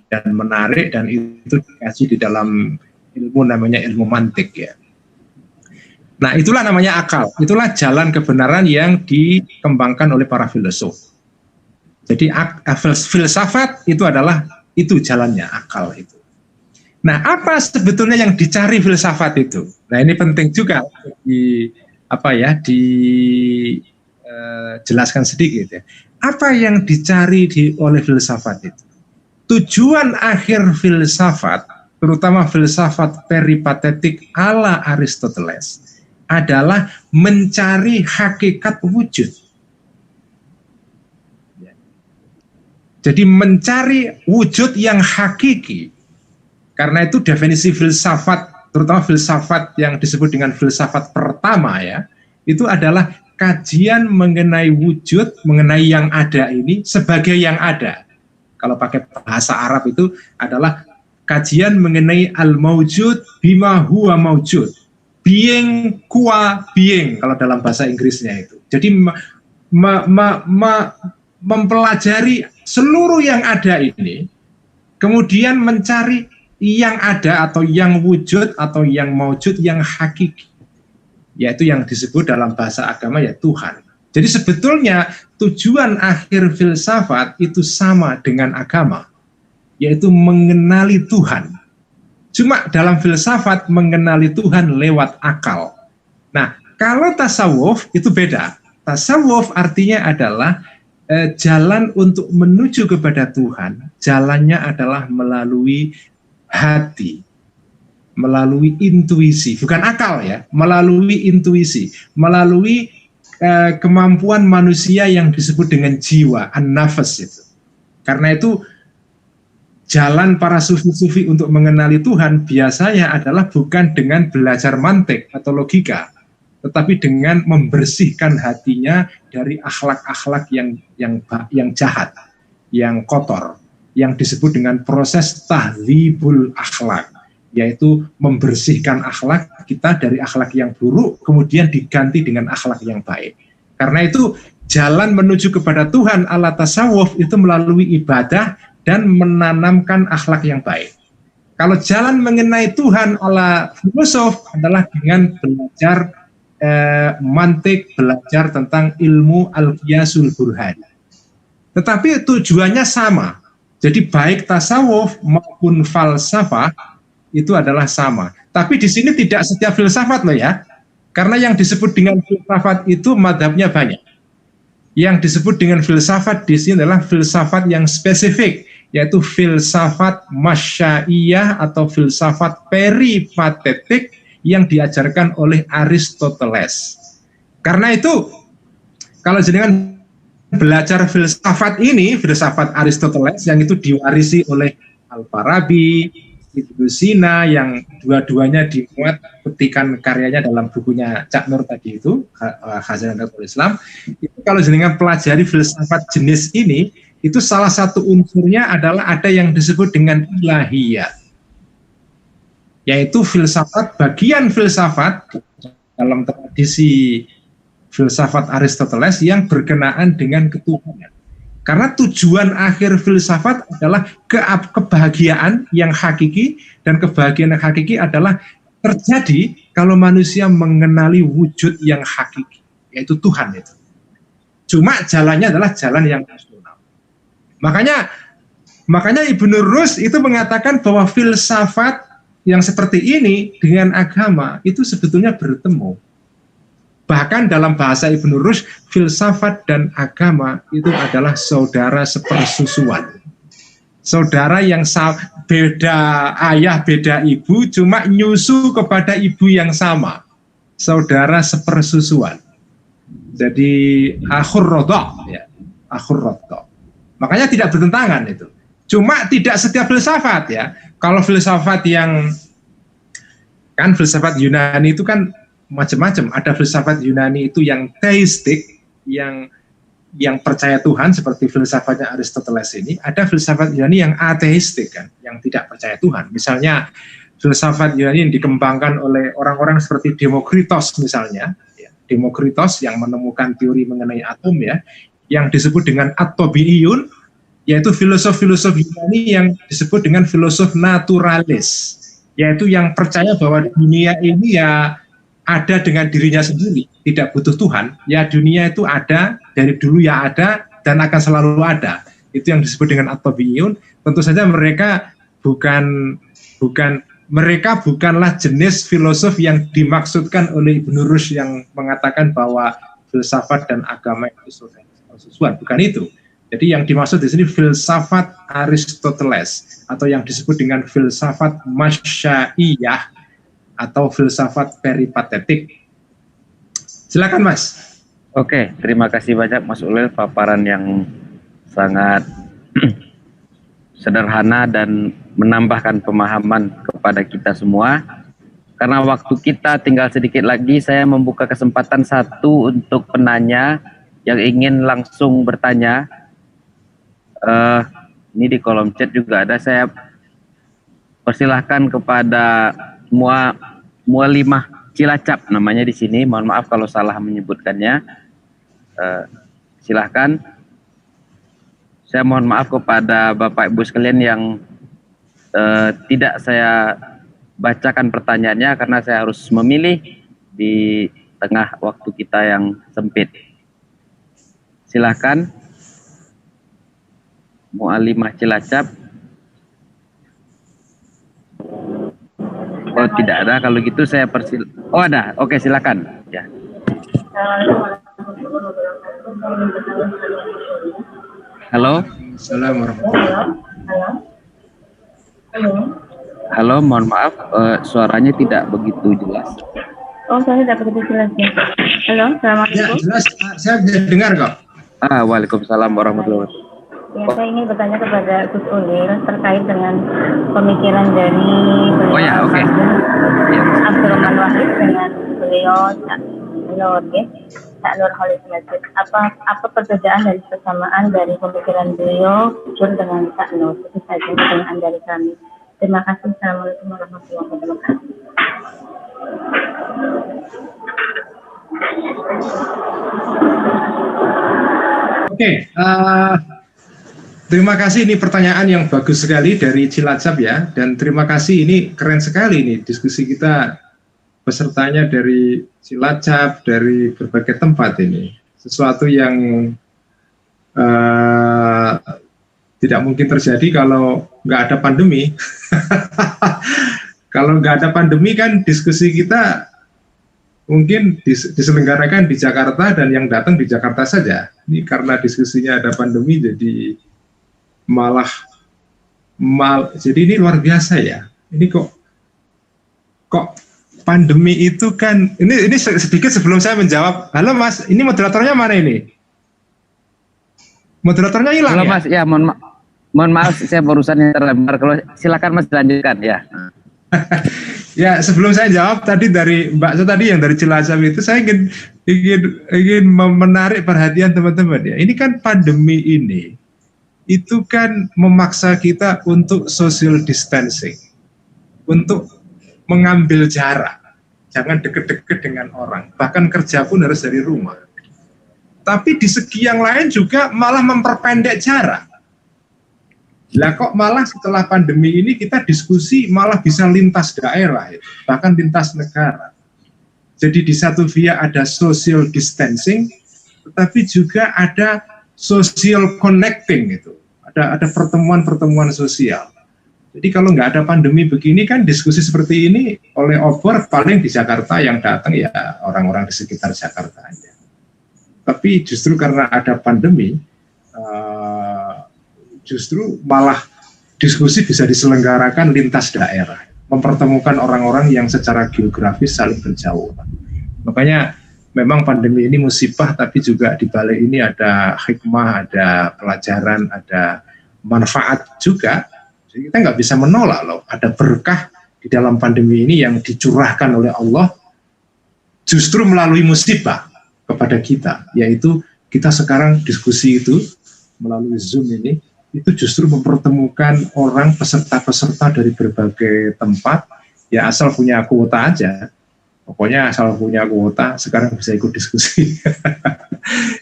dan menarik, dan itu dikaji di dalam ilmu namanya ilmu mantik ya. Nah, itulah namanya akal. Itulah jalan kebenaran yang dikembangkan oleh para filosof. Jadi filsafat itu adalah jalannya akal itu. Nah, apa sebetulnya yang dicari filsafat itu? Nah, ini penting juga dijelaskan sedikit ya. Apa yang dicari oleh filsafat itu? Tujuan akhir filsafat, terutama filsafat peripatetik ala Aristoteles, adalah mencari hakikat wujud. Jadi mencari wujud yang hakiki. Karena itu definisi filsafat, terutama filsafat yang disebut dengan filsafat pertama ya, itu adalah kajian mengenai wujud, mengenai yang ada ini sebagai yang ada. Kalau pakai bahasa Arab itu adalah kajian mengenai al-maujud bima huwa maujud. Being qua being kalau dalam bahasa Inggrisnya itu. Jadi mempelajari seluruh yang ada ini, kemudian mencari yang ada atau yang wujud atau yang maujud yang hakiki, yaitu yang disebut dalam bahasa agama ya Tuhan. Jadi sebetulnya tujuan akhir filsafat itu sama dengan agama, yaitu mengenali Tuhan. Cuma dalam filsafat mengenali Tuhan lewat akal. Nah, kalau tasawuf itu beda. Tasawuf artinya adalah jalan untuk menuju kepada Tuhan, jalannya adalah melalui hati, melalui intuisi, bukan akal ya, melalui intuisi, melalui kemampuan manusia yang disebut dengan jiwa, an-nafas itu. Karena itu jalan para sufi-sufi untuk mengenali Tuhan biasanya adalah bukan dengan belajar mantik atau logika, tetapi dengan membersihkan hatinya dari akhlak-akhlak yang jahat, yang kotor, yang disebut dengan proses tahdzibul akhlak, yaitu membersihkan akhlak kita dari akhlak yang buruk, kemudian diganti dengan akhlak yang baik. Karena itu jalan menuju kepada Tuhan ala tasawuf itu melalui ibadah dan menanamkan akhlak yang baik. Kalau jalan mengenai Tuhan ala filosof adalah dengan belajar mantik, belajar tentang ilmu al-qiyasul burhan. Tetapi tujuannya sama. Jadi baik tasawuf maupun falsafah itu adalah sama. Tapi di sini tidak setiap filsafat loh ya. Karena yang disebut dengan filsafat itu madhabnya banyak. Yang disebut dengan filsafat di sini adalah filsafat yang spesifik, yaitu filsafat masyaiyah atau filsafat peripatetik yang diajarkan oleh Aristoteles. Karena itu kalau jenengan belajar filsafat ini, filsafat Aristoteles yang itu diwarisi oleh Al-Farabi, Ibnu Sina yang dua-duanya dimuat petikan karyanya dalam bukunya Cak Nur tadi itu, Khazanatul Islam. Itu kalau jenengan pelajari filsafat jenis ini, itu salah satu unsurnya adalah ada yang disebut dengan ilahiyah, yaitu filsafat, bagian filsafat dalam tradisi filsafat Aristoteles yang berkenaan dengan ketuhanan. Karena tujuan akhir filsafat adalah kebahagiaan yang hakiki, dan kebahagiaan yang hakiki adalah terjadi kalau manusia mengenali wujud yang hakiki, yaitu Tuhan itu. Cuma jalannya adalah jalan yang rasional. Makanya Ibnu Rus itu mengatakan bahwa filsafat yang seperti ini dengan agama itu sebetulnya bertemu. Bahkan dalam bahasa Ibnu Rushd, filsafat dan agama itu adalah saudara sepersusuan. Saudara yang beda ayah, beda ibu, cuma nyusu kepada ibu yang sama. Saudara sepersusuan. Jadi akhur rodok, ya, akhur rodok. Makanya tidak bertentangan itu. Cuma tidak setiap filsafat ya. Kalau filsafat yang kan filsafat Yunani itu kan macam-macam. Ada filsafat Yunani itu yang teistik, yang percaya Tuhan seperti filsafatnya Aristoteles ini. Ada filsafat Yunani yang ateistik kan, yang tidak percaya Tuhan. Misalnya filsafat Yunani yang dikembangkan oleh orang-orang seperti Demokritos misalnya, ya. Demokritos yang menemukan teori mengenai atom ya, yang disebut dengan at-tabi'iyun, yaitu filosof-filosof Yunani yang disebut dengan filosof naturalis, yaitu yang percaya bahwa dunia ini ya ada dengan dirinya sendiri, tidak butuh Tuhan. Ya dunia itu ada, dari dulu ya ada, dan akan selalu ada. Itu yang disebut dengan at-tabi'iyun. Tentu saja mereka bukanlah jenis filosof yang dimaksudkan oleh Ibnu Rushd yang mengatakan bahwa filsafat dan agama itu sesuatu. Bukan itu. Jadi yang dimaksud di sini filsafat Aristoteles atau yang disebut dengan filsafat masyaiyah atau filsafat peripatetik. Silakan Mas. Oke, terima kasih banyak Mas Ulil, paparan yang sangat sederhana dan menambahkan pemahaman kepada kita semua. karena waktu kita tinggal sedikit lagi, saya membuka kesempatan satu untuk penanya yang ingin langsung bertanya. Ini di kolom chat juga ada. Saya persilahkan kepada Mualimah Cilacap namanya di sini. Mohon maaf kalau salah menyebutkannya. Silahkan. Saya mohon maaf kepada Bapak Ibu sekalian yang tidak saya bacakan pertanyaannya karena saya harus memilih di tengah waktu kita yang sempit. Silahkan. Mualimah Cilacap. Oh, tidak ada. Kalau gitu saya Oh, ada. Oke, silakan. Ya. Halo. Assalamualaikum. Halo, mohon maaf, suaranya tidak begitu jelas. Oh, saya tidak begitu jelas ya. Halo, assalamualaikum. Ya, jelas. Saya bisa dengar kok. Waalaikumsalam warahmatullahi wabarakatuh. Ya, saya ingin bertanya kepada Gus Ulil terkait dengan pemikiran dari beliau Abdurrahman Wahid dengan beliau Cak Nur Khalid Masjid. Apa perbedaan dari persamaan dari pemikiran beliau dengan Cak Nur? Itu saja pertanyaan dari kami. Terima kasih. Assalamualaikum warahmatullahi wabarakatuh. Oke, terima kasih, ini pertanyaan yang bagus sekali dari Cilacap ya, dan terima kasih, ini keren sekali nih diskusi kita, pesertanya dari Cilacap, dari berbagai tempat ini, sesuatu yang tidak mungkin terjadi kalau nggak ada pandemi. Kalau nggak ada pandemi kan diskusi kita mungkin diselenggarakan di Jakarta dan yang datang di Jakarta saja. Ini karena diskusinya ada pandemi jadi jadi ini luar biasa ya. Ini kok pandemi itu kan ini sedikit sebelum saya menjawab. Halo Mas, ini moderatornya mana ini? Moderatornya hilang. Halo ya? Mas, ya mohon maaf saya barusan yang terlambat. Kalau silakan Mas lanjutkan ya. Ya, sebelum saya jawab tadi dari Mbak So tadi yang dari Cilacap itu, saya ingin menarik perhatian teman-teman ya. Ini kan pandemi ini itu kan memaksa kita untuk social distancing, untuk mengambil jarak, jangan deket-deket dengan orang, bahkan kerja pun harus dari rumah. Tapi di segi yang lain juga malah memperpendek jarak. Lah kok malah setelah pandemi ini kita diskusi malah bisa lintas daerah, bahkan lintas negara. Jadi di satu via ada social distancing, tetapi juga ada social connecting itu. Ada pertemuan-pertemuan sosial. Jadi kalau nggak ada pandemi begini kan diskusi seperti ini oleh obor paling di Jakarta yang datang ya orang-orang di sekitar Jakarta aja. Tapi justru karena ada pandemi, justru malah diskusi bisa diselenggarakan lintas daerah, mempertemukan orang-orang yang secara geografis saling berjauhan. Makanya memang pandemi ini musibah, tapi juga di balik ini ada hikmah, ada pelajaran, ada manfaat juga. Jadi kita nggak bisa menolak loh, ada berkah di dalam pandemi ini yang dicurahkan oleh Allah justru melalui musibah kepada kita, yaitu kita sekarang diskusi itu melalui Zoom ini, itu justru mempertemukan orang peserta-peserta dari berbagai tempat, ya asal punya kuota aja. Pokoknya asal punya kuota, sekarang bisa ikut diskusi.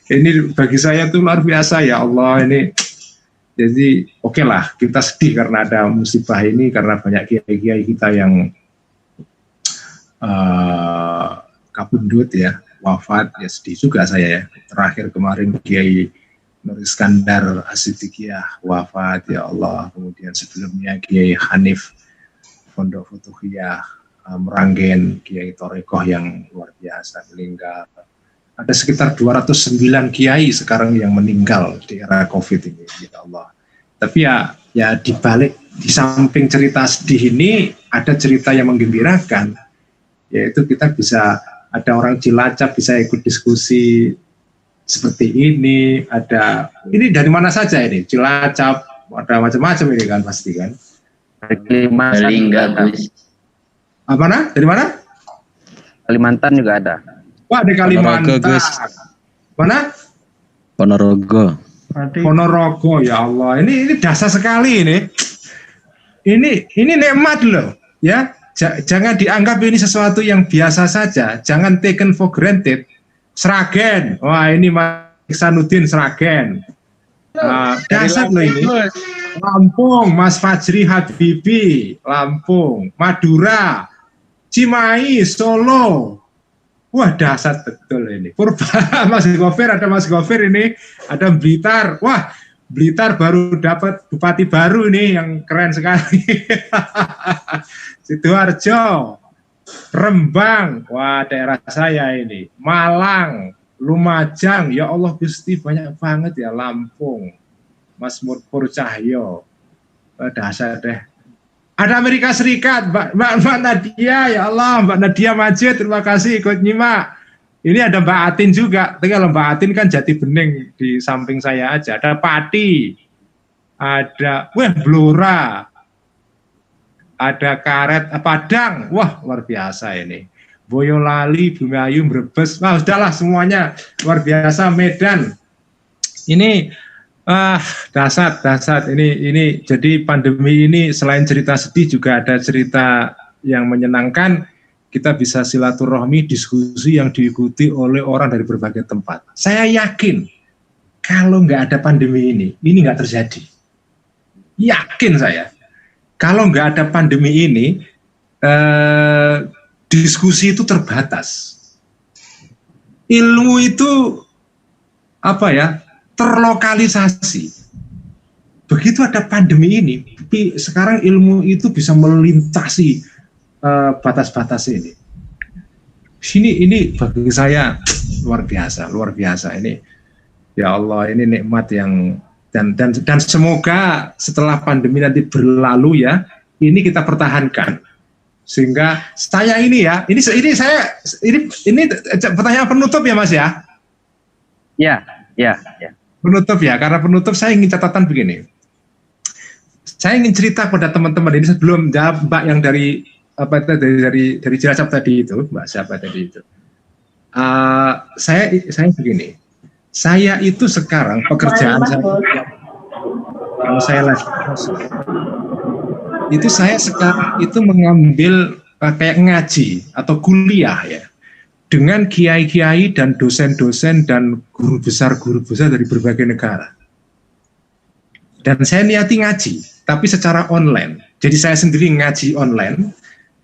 Ini bagi saya tuh luar biasa ya Allah ini. Jadi oke lah, kita sedih karena ada musibah ini, karena banyak kiai-kiai kita yang kabundut ya, wafat, ya sedih juga saya ya. Terakhir kemarin Kiai Nur Iskandar As-Siddiqiyah wafat, ya Allah. Kemudian sebelumnya Kiai Hanif Pondok Futuhiyah Meranggen, Kiai Torekoh yang luar biasa meninggal. Ada sekitar 209 kiai sekarang yang meninggal di era COVID ini, ya Allah. Tapi ya di samping cerita sedih ini ada cerita yang menggembirakan, yaitu kita bisa, ada orang Cilacap bisa ikut diskusi seperti ini. Ada ini dari mana saja ini? Cilacap, ada macam-macam ini kan pasti kan. Mana? Dari mana? Kalimantan juga ada. Wah, di Kalimantan. Mana? Ponorogo. Ponorogo, ya Allah. Ini dasar sekali ini. Ini nikmat loh, ya. Jangan dianggap ini sesuatu yang biasa saja. Jangan taken for granted. Sragen. Wah, ini Mas Iksanuddin Sragen. Dasar loh ini. Lampung, Mas Fajri Habibi, Lampung. Madura, Cimahi, Solo. Wah, dasar betul ini. Purba, Mas Gofir, ada Mas Gofir ini, ada Blitar. Wah, Blitar baru dapat bupati baru ini yang keren sekali. Sidoarjo, Rembang, wah daerah saya ini. Malang, Lumajang, ya Allah Gusti banyak banget ya. Lampung, Mas Pur Cahyo, dasar deh. Ada Amerika Serikat, Mbak Nadia, ya Allah, Mbak Nadia Majid, terima kasih ikut nyimak. Ini ada Mbak Atin juga, tapi kalau Mbak Atin kan Jati Bening di samping saya aja. Ada Pati, ada Blora, ada Karet, Padang, wah luar biasa ini. Boyolali, Bumayu, Brebes, wah sudahlah semuanya luar biasa. Medan, ini dasar ini jadi pandemi ini selain cerita sedih juga ada cerita yang menyenangkan. Kita bisa silaturahmi, diskusi yang diikuti oleh orang dari berbagai tempat. Saya yakin kalau nggak ada pandemi ini nggak terjadi. Yakin saya. Kalau nggak ada pandemi ini, diskusi diskusi itu terbatas. Ilmu itu terlokalisasi. Begitu ada pandemi ini, sekarang ilmu itu bisa melintasi batas-batas ini. Ini bagi saya luar biasa ini. Ya Allah, ini nikmat yang dan semoga setelah pandemi nanti berlalu ya, ini kita pertahankan. Sehingga saya ini pertanyaan penutup ya Mas ya? Ya. Penutup ya, karena penutup saya ingin catatan begini. Saya ingin cerita pada teman-teman ini sebelum jawab Mbak yang dari Cilacap tadi itu, Mbak siapa tadi itu. Saya begini. Saya itu sekarang pekerjaan saya, kalau saya live itu saya sekarang itu mengambil kayak ngaji atau kuliah ya dengan kiai-kiai dan dosen-dosen dan guru besar dari berbagai negara. Dan saya niati ngaji, tapi secara online. Jadi saya sendiri ngaji online,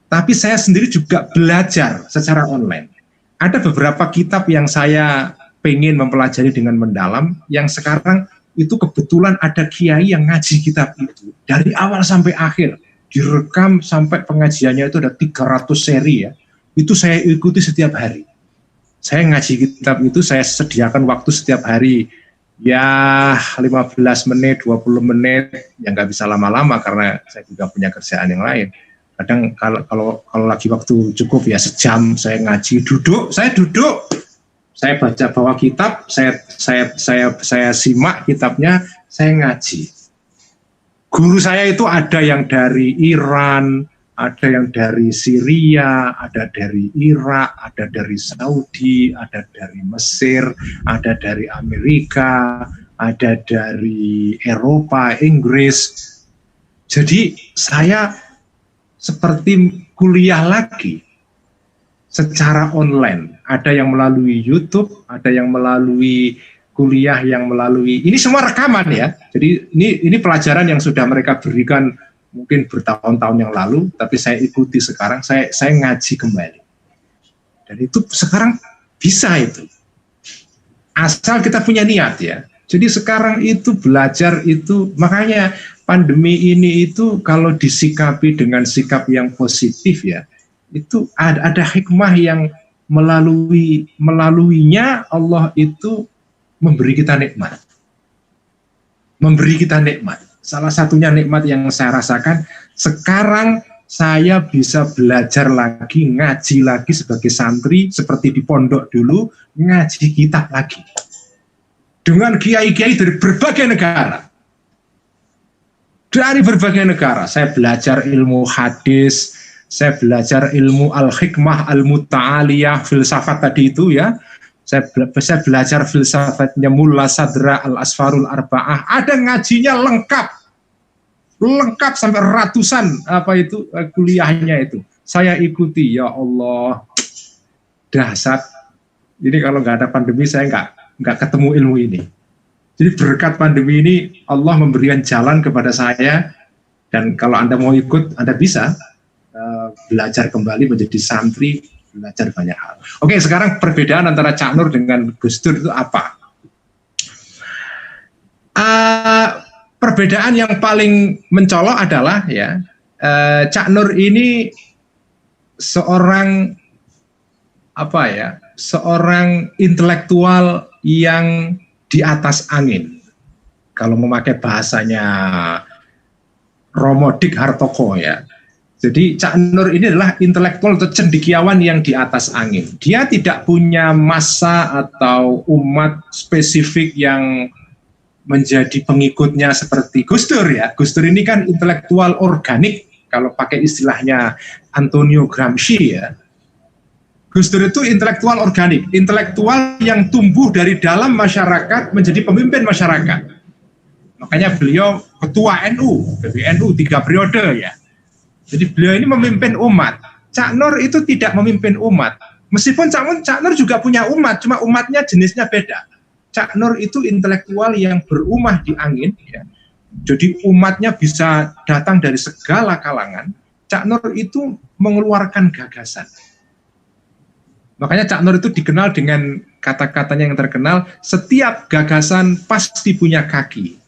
tapi saya sendiri juga belajar secara online. Ada beberapa kitab yang saya pengen mempelajari dengan mendalam, yang sekarang itu kebetulan ada kiai yang ngaji kitab itu dari awal sampai akhir, direkam sampai pengajiannya itu ada 300 seri ya. Itu saya ikuti setiap hari. Saya ngaji kitab itu saya sediakan waktu setiap hari ya 15 menit, 20 menit, yang nggak bisa lama-lama karena saya juga punya kerjaan yang lain. Kadang kalau lagi waktu cukup ya sejam saya ngaji, saya duduk, saya bawa kitab, saya simak kitabnya, saya ngaji. Guru saya itu ada yang dari Iran, ada yang dari Syria, ada dari Irak, ada dari Saudi, ada dari Mesir, ada dari Amerika, ada dari Eropa, Inggris. Jadi saya seperti kuliah lagi secara online. Ada yang melalui YouTube, ada yang melalui kuliah, yang melalui ini semua rekaman ya. Jadi ini pelajaran yang sudah mereka berikan mungkin bertahun-tahun yang lalu, tapi saya ikuti sekarang, saya ngaji kembali. Dan itu sekarang bisa itu. Asal kita punya niat ya. Jadi sekarang itu belajar itu, makanya pandemi ini itu kalau disikapi dengan sikap yang positif ya, itu ada hikmah yang melaluinya Allah itu memberi kita nikmat. Memberi kita nikmat. Salah satunya nikmat yang saya rasakan, sekarang saya bisa belajar lagi, ngaji lagi sebagai santri, seperti di pondok dulu, ngaji kitab lagi. Dengan kiai-kiai dari berbagai negara. Dari berbagai negara, saya belajar ilmu hadis, saya belajar ilmu al-hikmah al-muta'aliyah, filsafat tadi itu ya. Saya belajar filsafatnya Mulla Sadra al-Asfarul Arba'ah. Ada ngajinya lengkap sampai ratusan kuliahnya itu. Saya ikuti, ya Allah, dahsyat. Jadi kalau nggak ada pandemi saya nggak ketemu ilmu ini. Jadi berkat pandemi ini Allah memberikan jalan kepada saya, dan kalau Anda mau ikut, Anda bisa belajar kembali menjadi santri, belajar banyak hal. Oke, sekarang perbedaan antara Cak Nur dengan Gus Dur itu apa? Perbedaan yang paling mencolok adalah ya, Cak Nur ini seorang intelektual yang di atas angin. Kalau memakai bahasanya Romo Dik Hartoko ya. Jadi Cak Nur ini adalah intelektual atau cendekiawan yang di atas angin. Dia tidak punya massa atau umat spesifik yang menjadi pengikutnya seperti Gus Dur ya. Gus Dur ini kan intelektual organik, kalau pakai istilahnya Antonio Gramsci ya. Gus Dur itu intelektual organik, intelektual yang tumbuh dari dalam masyarakat menjadi pemimpin masyarakat. Makanya beliau ketua NU, PBNU 3 periode ya. Jadi beliau ini memimpin umat. Cak Nur itu tidak memimpin umat. Meskipun Cak Nur juga punya umat, cuma umatnya jenisnya beda. Cak Nur itu intelektual yang berumah di angin ya. Jadi umatnya bisa datang dari segala kalangan. Cak Nur itu mengeluarkan gagasan. Makanya Cak Nur itu dikenal dengan kata-katanya yang terkenal, setiap gagasan pasti punya kaki.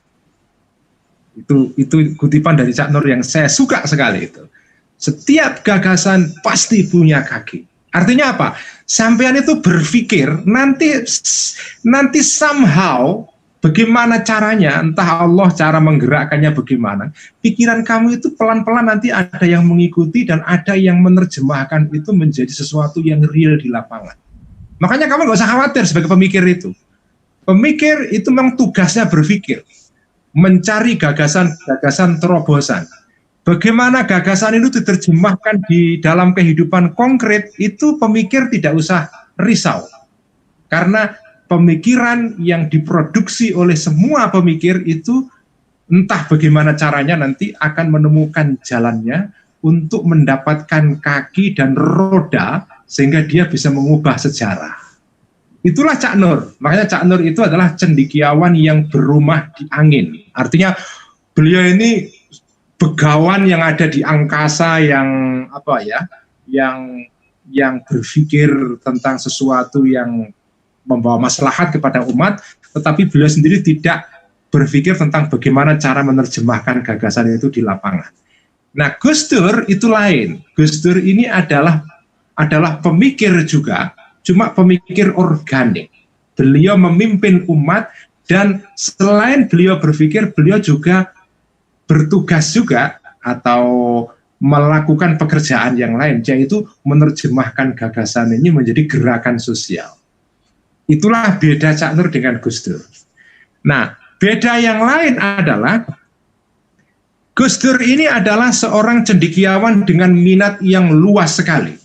Itu kutipan dari Cak Nur yang saya suka sekali itu. Setiap gagasan pasti punya kaki. Artinya apa? Sampean itu berpikir nanti somehow bagaimana caranya, entah Allah cara menggerakkannya bagaimana, pikiran kamu itu pelan-pelan nanti ada yang mengikuti dan ada yang menerjemahkan itu menjadi sesuatu yang real di lapangan. Makanya kamu nggak usah khawatir sebagai pemikir itu. Pemikir itu memang tugasnya berpikir, mencari gagasan terobosan. Bagaimana gagasan itu diterjemahkan di dalam kehidupan konkret, itu pemikir tidak usah risau. Karena pemikiran yang diproduksi oleh semua pemikir itu entah bagaimana caranya nanti akan menemukan jalannya untuk mendapatkan kaki dan roda sehingga dia bisa mengubah sejarah. Itulah Cak Nur. Makanya Cak Nur itu adalah cendekiawan yang berumah di angin. Artinya beliau ini begawan yang ada di angkasa yang yang berpikir tentang sesuatu yang membawa maslahat kepada umat, tetapi beliau sendiri tidak berpikir tentang bagaimana cara menerjemahkan gagasan itu di lapangan. Nah, Gus Dur itu lain. Gus Dur ini adalah pemikir juga, cuma pemikir organik. Beliau memimpin umat, dan selain beliau berpikir, beliau juga bertugas juga atau melakukan pekerjaan yang lain, yaitu menerjemahkan gagasan ini menjadi gerakan sosial. Itulah beda Cak Nur dengan Gus Dur. Nah, beda yang lain adalah Gus Dur ini adalah seorang cendekiawan dengan minat yang luas sekali.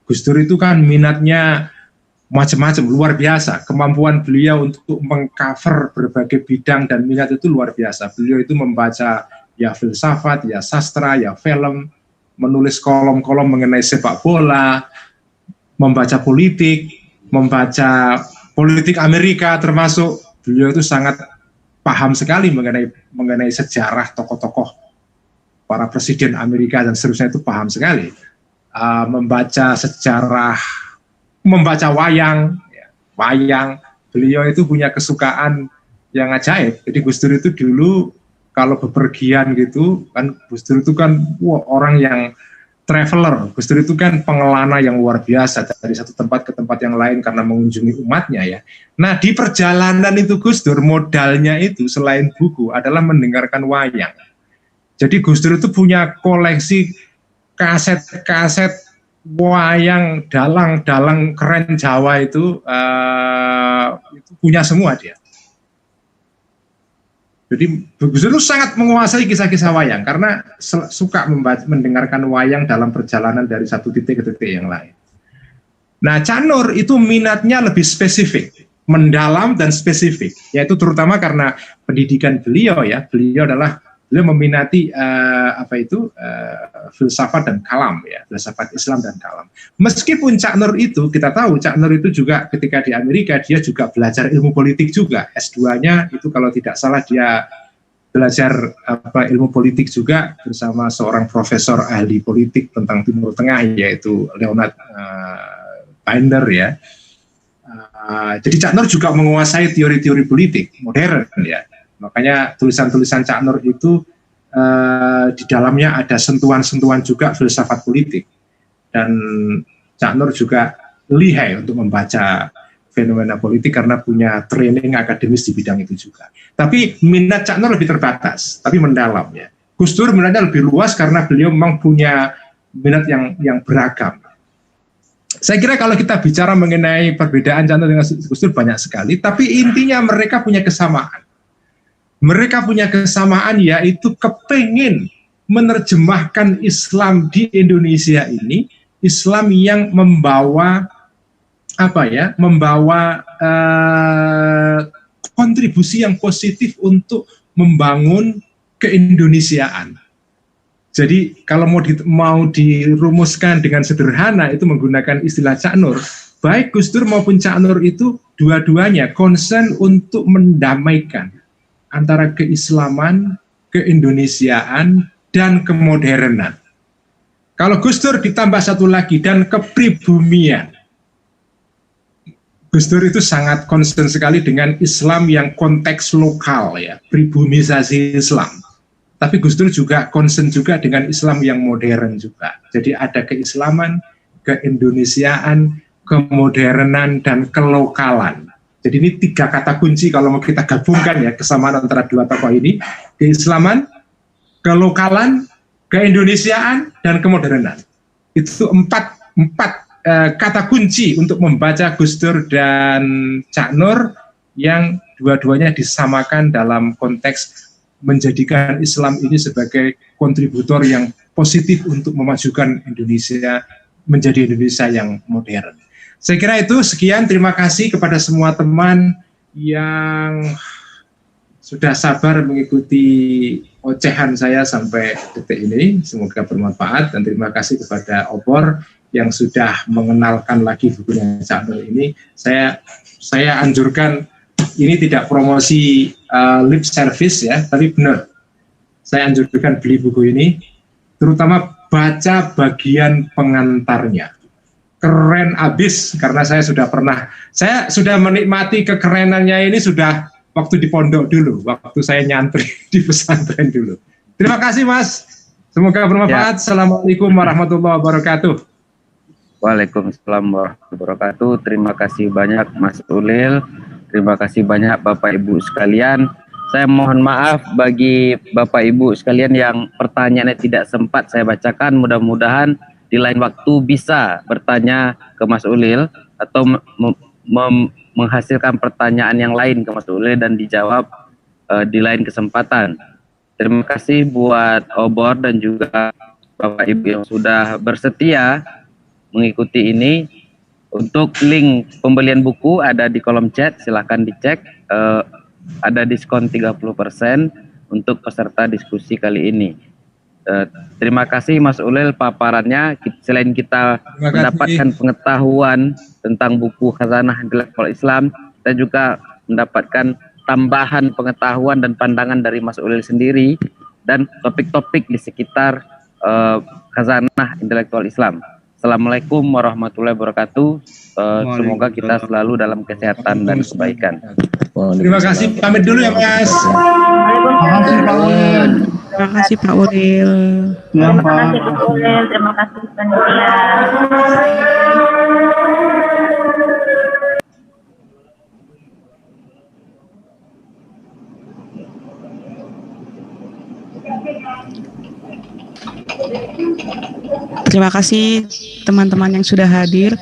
Gus Dur itu kan minatnya macam-macam, luar biasa. Kemampuan beliau untuk mengcover berbagai bidang dan minat itu luar biasa. Beliau itu membaca ya filsafat, ya sastra, ya film, menulis kolom-kolom mengenai sepak bola, membaca politik, membaca politik Amerika termasuk. Beliau itu sangat paham sekali mengenai sejarah tokoh-tokoh para presiden Amerika dan seterusnya, itu paham sekali. Membaca sejarah, membaca wayang, beliau itu punya kesukaan yang ajaib. Jadi Gus Dur itu dulu kalau bepergian gitu kan, Gus Dur itu kan orang yang traveler. Gus Dur itu kan pengelana yang luar biasa dari satu tempat ke tempat yang lain karena mengunjungi umatnya ya. Nah, di perjalanan itu Gus Dur modalnya itu selain buku adalah mendengarkan wayang. Jadi Gus Dur itu punya koleksi kaset-kaset wayang dalang keren Jawa itu punya semua dia. Jadi Gus Dur itu sangat menguasai kisah-kisah wayang karena suka mendengarkan wayang dalam perjalanan dari satu titik ke titik yang lain. Nah, Cak Nur itu minatnya lebih spesifik, mendalam dan spesifik, yaitu terutama karena pendidikan beliau ya. Beliau meminati filsafat dan kalam ya, filsafat Islam dan kalam. Meskipun Cak Nur itu, kita tahu Cak Nur itu juga ketika di Amerika dia juga belajar ilmu politik juga. S2-nya itu kalau tidak salah dia belajar ilmu politik juga bersama seorang profesor ahli politik tentang Timur Tengah yaitu Leonard Binder ya. Jadi Cak Nur juga menguasai teori-teori politik modern ya. Makanya tulisan-tulisan Cak Nur itu di dalamnya ada sentuhan-sentuhan juga filsafat politik. Dan Cak Nur juga lihai untuk membaca fenomena politik karena punya training akademis di bidang itu juga. Tapi minat Cak Nur lebih terbatas, tapi mendalam ya. Gus Dur minatnya lebih luas karena beliau memang punya minat yang beragam. Saya kira kalau kita bicara mengenai perbedaan Cak Nur dengan Gus Dur banyak sekali, tapi intinya mereka punya kesamaan. Mereka punya kesamaan yaitu kepengin menerjemahkan Islam di Indonesia ini, Islam yang membawa kontribusi yang positif untuk membangun keindonesiaan. Jadi kalau mau dirumuskan dengan sederhana itu menggunakan istilah Cak Nur, baik Gus Dur maupun Cak Nur itu dua-duanya concern untuk mendamaikan antara keislaman, keindonesiaan, dan kemodernan. Kalau Gus Dur ditambah satu lagi, dan kepribumian. Gus Dur itu sangat concern sekali dengan Islam yang konteks lokal ya, pribumisasi Islam. Tapi Gus Dur juga concern juga dengan Islam yang modern juga. Jadi ada keislaman, keindonesiaan, kemodernan, dan kelokalan. Jadi ini 3 kata kunci kalau mau kita gabungkan ya, kesamaan antara dua tokoh ini, keislaman, kelokalan, keindonesiaan, dan kemodernan. Itu empat kata kunci untuk membaca Gus Dur dan Cak Nur yang dua-duanya disamakan dalam konteks menjadikan Islam ini sebagai kontributor yang positif untuk memajukan Indonesia menjadi Indonesia yang modern. Saya kira itu, sekian, terima kasih kepada semua teman yang sudah sabar mengikuti ocehan saya sampai detik ini, semoga bermanfaat, dan terima kasih kepada Obor yang sudah mengenalkan lagi bukunya Cak Nur ini. Saya anjurkan, ini tidak promosi lip service ya, tapi benar, saya anjurkan beli buku ini, terutama baca bagian pengantarnya. Keren abis, karena saya sudah menikmati kekerenannya ini sudah waktu di pondok dulu, waktu saya nyantri di pesantren dulu. Terima kasih Mas, semoga bermanfaat. Assalamualaikum warahmatullahi wabarakatuh. Waalaikumsalam warahmatullahi wabarakatuh. Terima kasih banyak Mas Ulil, terima kasih banyak Bapak Ibu sekalian. Saya mohon maaf bagi Bapak Ibu sekalian yang pertanyaannya tidak sempat saya bacakan. Mudah-mudahan di lain waktu bisa bertanya ke Mas Ulil atau menghasilkan pertanyaan yang lain ke Mas Ulil dan dijawab di lain kesempatan. Terima kasih buat Obor dan juga Bapak Ibu yang sudah bersetia mengikuti ini. Untuk link pembelian buku ada di kolom chat, silahkan dicek. Ada diskon 30% untuk peserta diskusi kali ini. Terima kasih Mas Ulil paparannya. Selain kita mendapatkan pengetahuan tentang buku Khazanah Intelektual Islam, kita juga mendapatkan tambahan pengetahuan dan pandangan dari Mas Ulil sendiri dan topik-topik di sekitar Khazanah Intelektual Islam. Assalamualaikum warahmatullahi wabarakatuh. Semoga kita selalu dalam kesehatan dan kebaikan. Terima kasih, pamit dulu ya Mas. Terima kasih Pak Ulil. Terima kasih Pak Ulil, terima kasih panitia. Terima kasih teman-teman yang sudah hadir.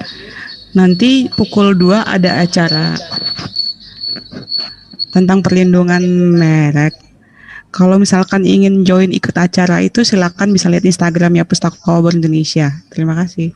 Nanti pukul 2 ada acara tentang perlindungan merek. Kalau misalkan ingin join ikut acara itu silakan bisa lihat Instagram ya Pustaka Obor Indonesia. Terima kasih.